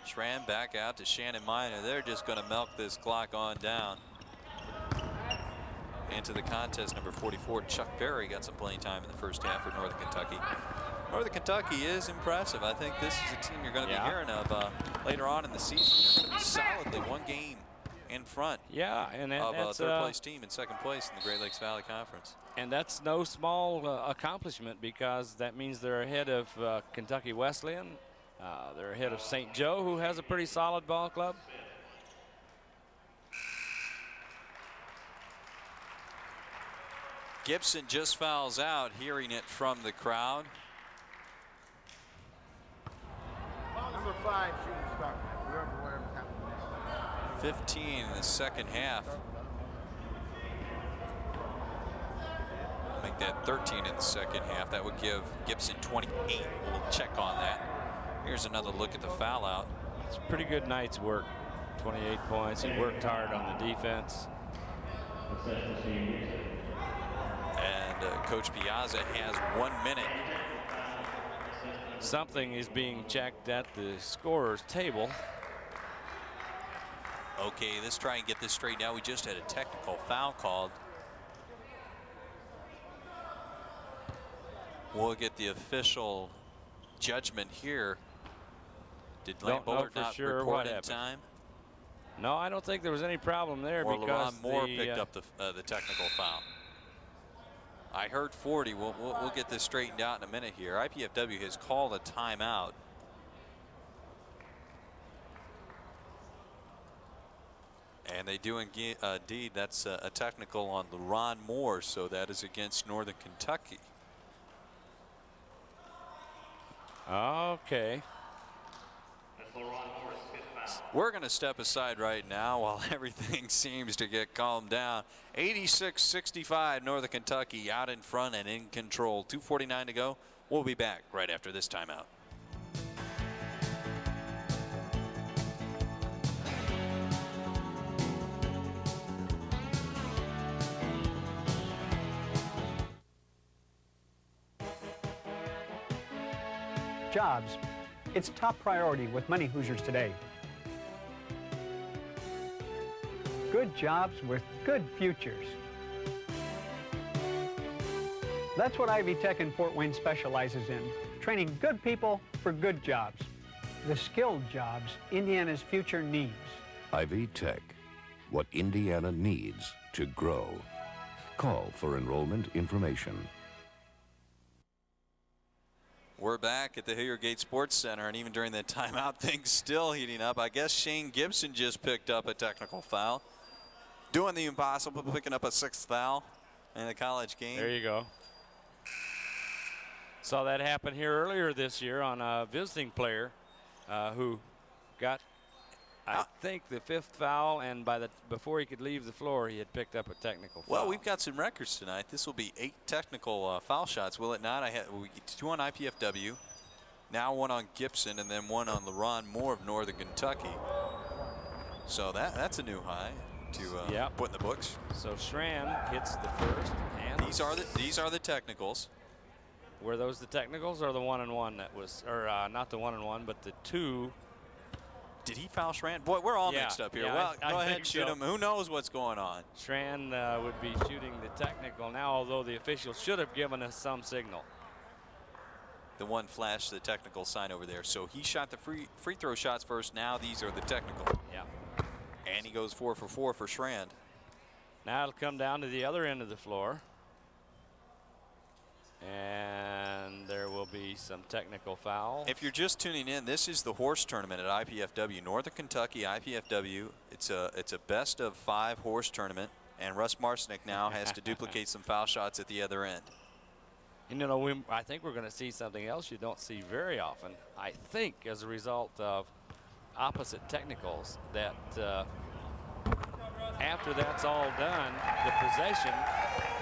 Schramm back out to Shannon Minor. They're just going to milk this clock on down. Into the contest, number 44, Chuck Berry got some playing time in the first half for Northern Kentucky. Northern Kentucky is impressive. I think this is a team you're going to be hearing of later on in the season. They're going to be solidly 1 game in front and of a that's third-place team and second place in the Great Lakes Valley Conference. And that's no small accomplishment, because that means they're ahead of Kentucky Wesleyan. They're ahead of St. Joe, who has a pretty solid ball club. Gibson just fouls out, hearing it from the crowd. Number 5 shooting star. Wherever happened. 15 in the second half. Make that 13 in the second half. That would give Gibson 28. We'll check on that. Here's another look at the foul out. It's a pretty good night's work. 28 points. He worked hard on the defense. And Coach Piazza has 1 minute. Something is being checked at the scorer's table. Okay, let's try and get this straight out. We just had a technical foul called. We'll get the official judgment here. Did Lane Bullard not report in time? No, I don't think there was any problem there, or because LeRon Moore picked up the technical foul. I heard 40. We'll get this straightened out in a minute here. IPFW has called a timeout. And they do indeed. That's a technical on LeRon Moore, so that is against Northern Kentucky. Okay. We're going to step aside right now while everything seems to get calmed down. 86-65, Northern Kentucky out in front and in control. 2:49 to go. We'll be back right after this timeout. Jobs. It's top priority with many Hoosiers today. Good jobs with good futures. That's what Ivy Tech in Fort Wayne specializes in, training good people for good jobs. The skilled jobs Indiana's future needs. Ivy Tech, what Indiana needs to grow. Call for enrollment information. We're back at the Hilliard Gate Sports Center, and even during that timeout, things still heating up. I guess Shane Gibson just picked up a technical foul. Doing the impossible, picking up a 6th foul in a college game. There you go. Saw that happen here earlier this year on a visiting player who got, I think, the 5th foul, and before he could leave the floor, he had picked up a technical foul. Well, we've got some records tonight. This will be 8 technical foul shots, will it not? I had 2 on IPFW, now 1 on Gibson, and then 1 on LeRon Moore of Northern Kentucky. So that's a new high to put in the books. So Schramm hits the first, and these are the technicals. Were those the technicals or the 1-and-1 that was, or not the 1-and-1, but the 2? Did he foul Schramm? Boy, we're all mixed up here. Yeah, well, I go ahead, think shoot so. him. Who knows what's going on? Schramm would be shooting the technical now, although the officials should have given us some signal. The one flashed the technical sign over there. So he shot the free throw shots first. Now these are the technical. Yeah. And he goes 4 for 4 for Schramm. Now it'll come down to the other end of the floor. And there will be some technical foul. If you're just tuning in, this is the horse tournament at IPFW. Northern Kentucky IPFW. It's a best of 5 horse tournament, and Russ Marsnick now has to duplicate some foul shots at the other end. And, you know, I think we're going to see something else you don't see very often. I think as a result of opposite technicals, that after that's all done, the possession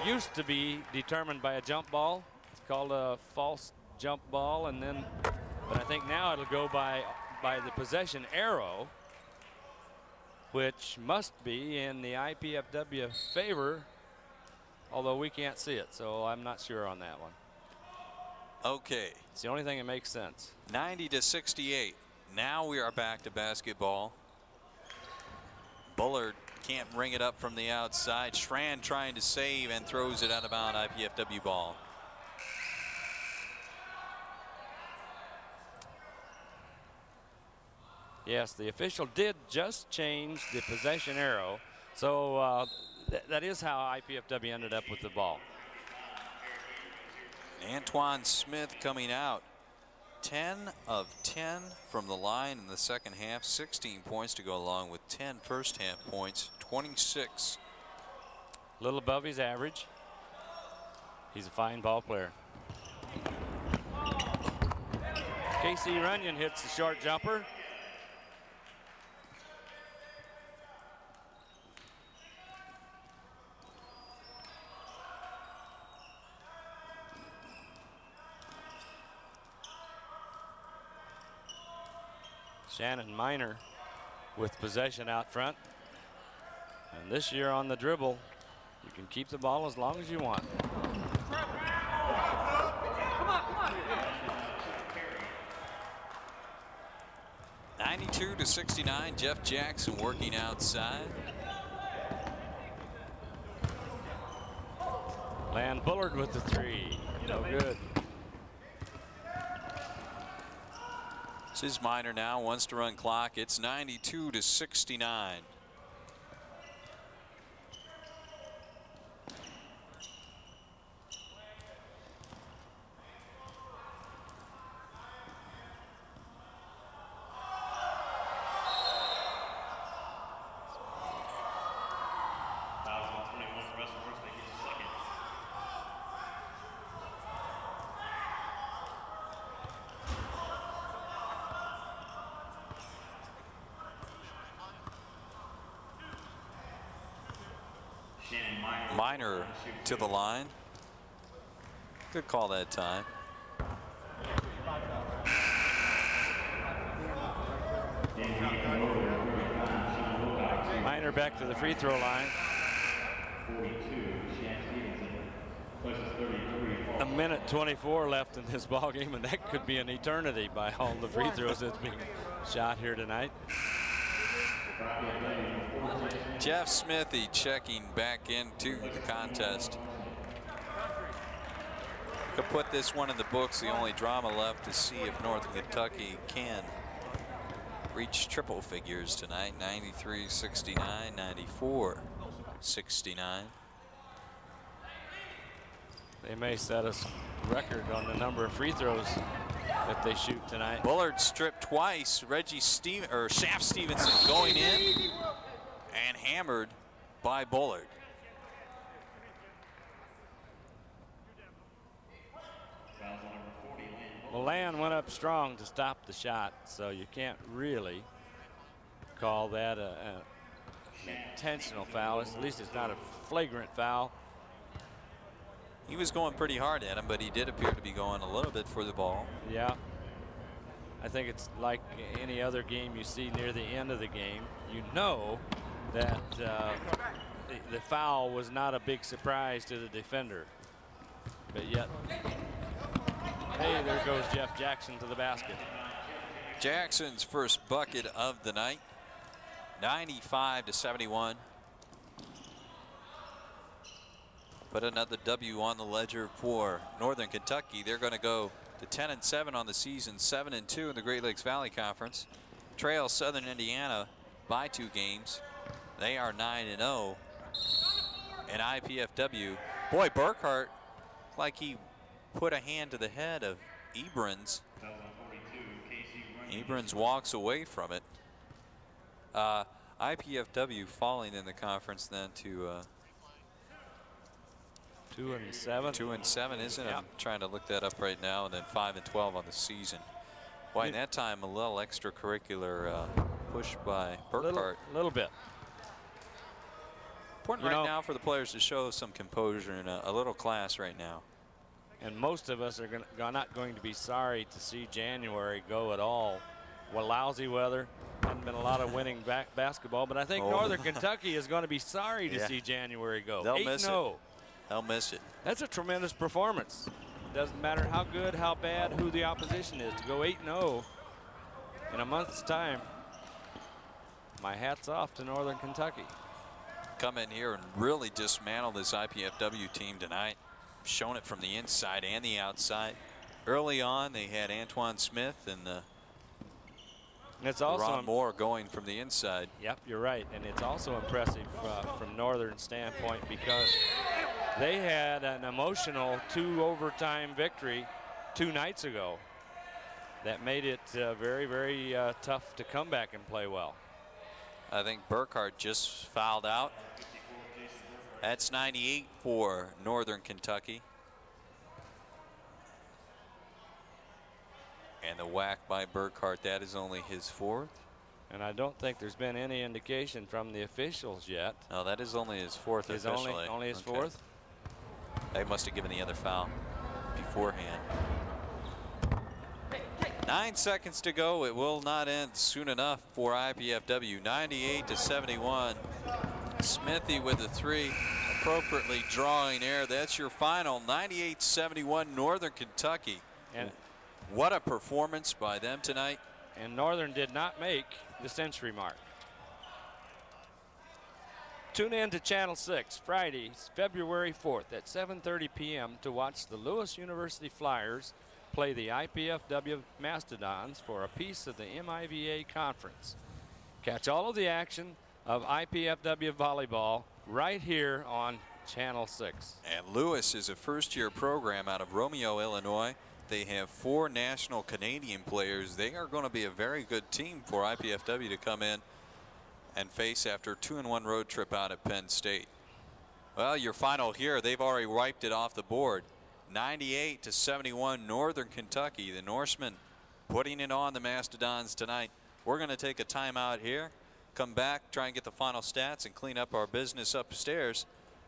used to be determined by a jump ball. It's called a false jump ball, and then, but I think now it'll go by the possession arrow, which must be in the IPFW favor, although we can't see it, so I'm not sure on that one. Okay. It's the only thing that makes sense. 90-68. Now we are back to basketball. Bullard can't ring it up from the outside. Strand trying to save and throws it out of bounds. IPFW ball. Yes, the official did just change the possession arrow. So that is how IPFW ended up with the ball. Antoine Smith coming out. 10 of 10 from the line in the second half. 16 points to go along with 10 first half points. 26. A little above his average. He's a fine ball player. Casey Runyon hits the short jumper. Shannon Miner with possession out front. And this year on the dribble, you can keep the ball as long as you want. 92-69. Jeff Jackson working outside. Lan Bullard with the 3. No good. This is Miner now, wants to run clock. It's 92-69. Miner to the line. Good call that time. Miner back to the free throw line. A minute 24 left in this ball game, and that could be an eternity by all the free throws that's being shot here tonight. Jeff Smithy checking back into the contest. Could put this one in the books. The only drama left to see if Northern Kentucky can reach triple figures tonight. 93-69, 94-69. They may set a record on the number of free throws that they shoot tonight. Bullard stripped twice. Shaft Stevenson going in and hammered by Bullard. Well, Lan went up strong to stop the shot, so you can't really call that an intentional foul. At least it's not a flagrant foul. He was going pretty hard at him, but he did appear to be going a little bit for the ball. Yeah. I think it's like any other game you see near the end of the game. You know that the foul was not a big surprise to the defender. But yet, hey, there goes Jeff Jackson to the basket. Jackson's first bucket of the night. 95-71. Put another W on the ledger for Northern Kentucky. They're going to go to 10-7 on the season, 7-2 in the Great Lakes Valley Conference. Trail Southern Indiana by 2 games. They are 9-0. And IPFW, boy, Burkhart, like he put a hand to the head of Ebrins. Ebrins walks away from it. IPFW falling in the conference then to 2-7. 2-7, isn't it? Yep. I'm trying to look that up right now, and then 5-12 on the season. Why, in that time, a little extracurricular push by Burkhart. Little bit. Important right now for the players to show some composure and a little class right now. And most of us are not going to be sorry to see January go at all. Well, lousy weather. Hasn't been a lot of winning basketball, but I think Northern Kentucky is going to be sorry to see January go. They'll miss it. 8-0. They'll miss it. That's a tremendous performance. Doesn't matter how good, how bad, who the opposition is. To go 8-0 in a month's time, my hat's off to Northern Kentucky. Come in here and really dismantle this IPFW team tonight. Shown it from the inside and the outside. Early on, they had Antoine Smith and it's also Ron Moore going from the inside. Yep, you're right. And it's also impressive from Northern standpoint because they had an emotional 2-overtime victory 2 nights ago that made it very, very tough to come back and play well. I think Burkhart just fouled out. That's 98 for Northern Kentucky. And the whack by Burkhart, that is only his 4th. And I don't think there's been any indication from the officials yet. No, that is only his 4th officially. Only his 4th? They must have given the other foul beforehand. 9 seconds to go. It will not end soon enough for IPFW. 98-71. Smithy with the 3, appropriately drawing air. That's your final. 98-71 Northern Kentucky. And what a performance by them tonight. And Northern did not make the century mark. Tune in to Channel 6 Friday, February 4th at 7:30 p.m. to watch the Lewis University Flyers play the IPFW Mastodons for a piece of the MIVA conference. Catch all of the action of IPFW volleyball right here on Channel 6. And Lewis is a first-year program out of Romeo, Illinois. They have 4 national Canadian players. They are going to be a very good team for IPFW to come in and face after a 2-1 road trip out at Penn State. Well, your final here, they've already wiped it off the board. 98-71 Northern Kentucky. The Norsemen putting it on the Mastodons tonight. We're going to take a timeout here, come back, try and get the final stats and clean up our business upstairs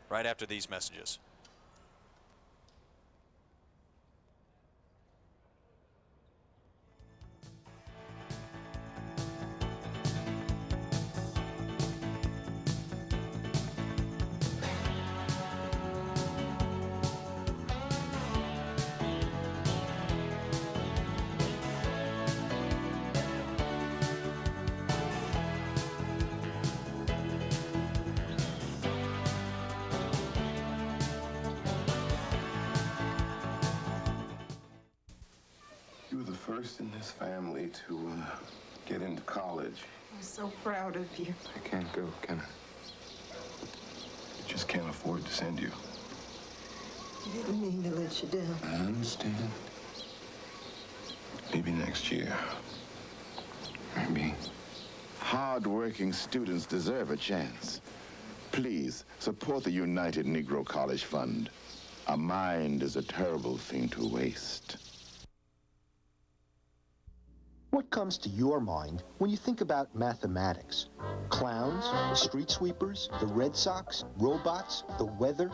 right after these messages. First in this family to get into college. I'm so proud of you. I can't go, can I? I just can't afford to send you. I didn't mean to let you down. I understand. Maybe next year. Maybe. Hard-working students deserve a chance. Please, support the United Negro College Fund. A mind is a terrible thing to waste. What comes to your mind when you think about mathematics? Clowns, street sweepers, the Red Sox, robots, the weather,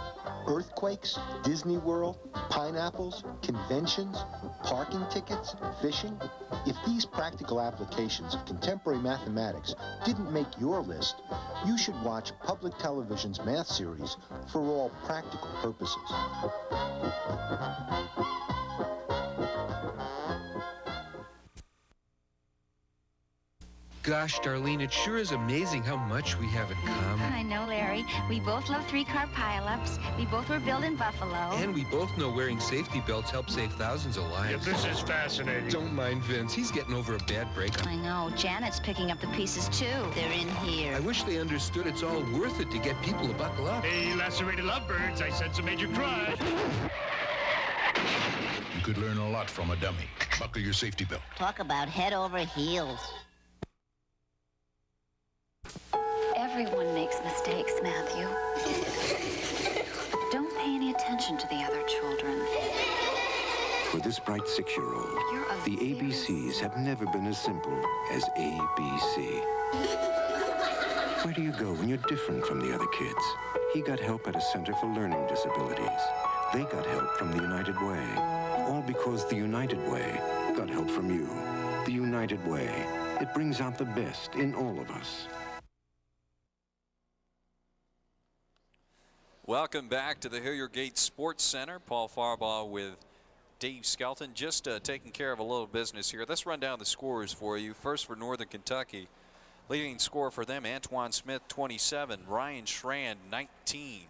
earthquakes, Disney World, pineapples, conventions, parking tickets, fishing? If these practical applications of contemporary mathematics didn't make your list, you should watch public television's math series For All Practical Purposes. Gosh, Darlene, it sure is amazing how much we have in common. I know, Larry. We both love three-car pileups. We both were built in Buffalo. And we both know wearing safety belts helps save thousands of lives. Yeah, this is fascinating. Don't mind Vince. He's getting over a bad breakup. I know. Janet's picking up the pieces, too. They're in here. I wish they understood it's all worth it to get people to buckle up. Hey, lacerated lovebirds, I sense a major crush. You could learn a lot from a dummy. Buckle your safety belt. Talk about head over heels. Everyone makes mistakes, Matthew. Don't pay any attention to the other children. For this bright 6-year-old, the ABCs have never been as simple as ABC. Where do you go when you're different from the other kids? He got help at a Center for Learning Disabilities. They got help from the United Way. All because the United Way got help from you. The United Way. It brings out the best in all of us. Welcome back to the Hilliard Gate Sports Center. Paul Farbaugh with Dave Skelton, just taking care of a little business here. Let's run down the scores for you. First for Northern Kentucky. Leading score for them, Antoine Smith, 27. Ryan Schran, 19.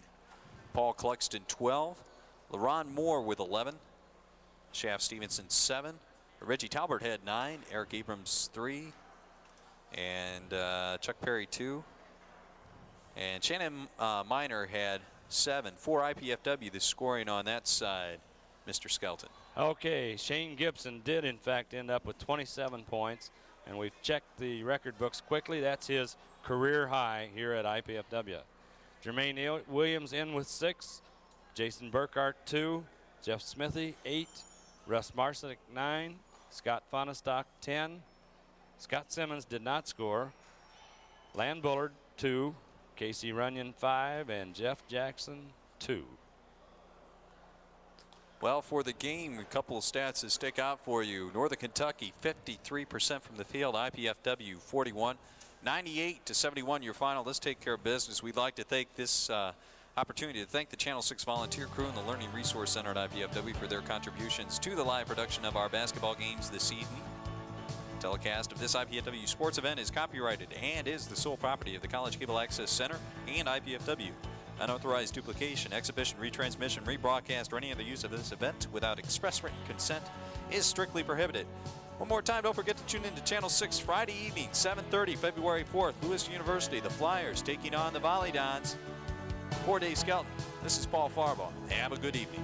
Paul Cluxton, 12. LaRon Moore with 11. Shaft Stevenson, 7. Reggie Talbert had 9. Eric Abrams, 3. And Chuck Perry, 2. And Shannon Miner had 7. For IPFW, the scoring on that side, Mr. Skelton. Okay, Shane Gibson did in fact end up with 27 points, and we've checked the record books quickly. That's his career high here at IPFW. Jermaine Williams in with 6, Jason Burkhart 2, Jeff Smithy 8, Russ Marcinek 9, Scott Fonestock 10, Scott Simmons did not score, Lan Bullard 2, Casey Runyon 5, and Jeff Jackson 2. Well, for the game, a couple of stats that stick out for you. Northern Kentucky, 53% from the field. IPFW, 41. 98-71 your final. Let's take care of business. We'd like to take this opportunity to thank the Channel 6 volunteer crew and the Learning Resource Center at IPFW for their contributions to the live production of our basketball games this evening. Telecast of this IPFW sports event is copyrighted and is the sole property of the College Cable Access Center and IPFW. Unauthorized duplication, exhibition, retransmission, rebroadcast, or any other use of this event without express written consent is strictly prohibited. One more time, don't forget to tune in to Channel 6 Friday evening, 7:30, February 4th. Lewis University, the Flyers taking on the Volleydons. For Dave Skelton, this is Paul Farbaugh. Have a good evening.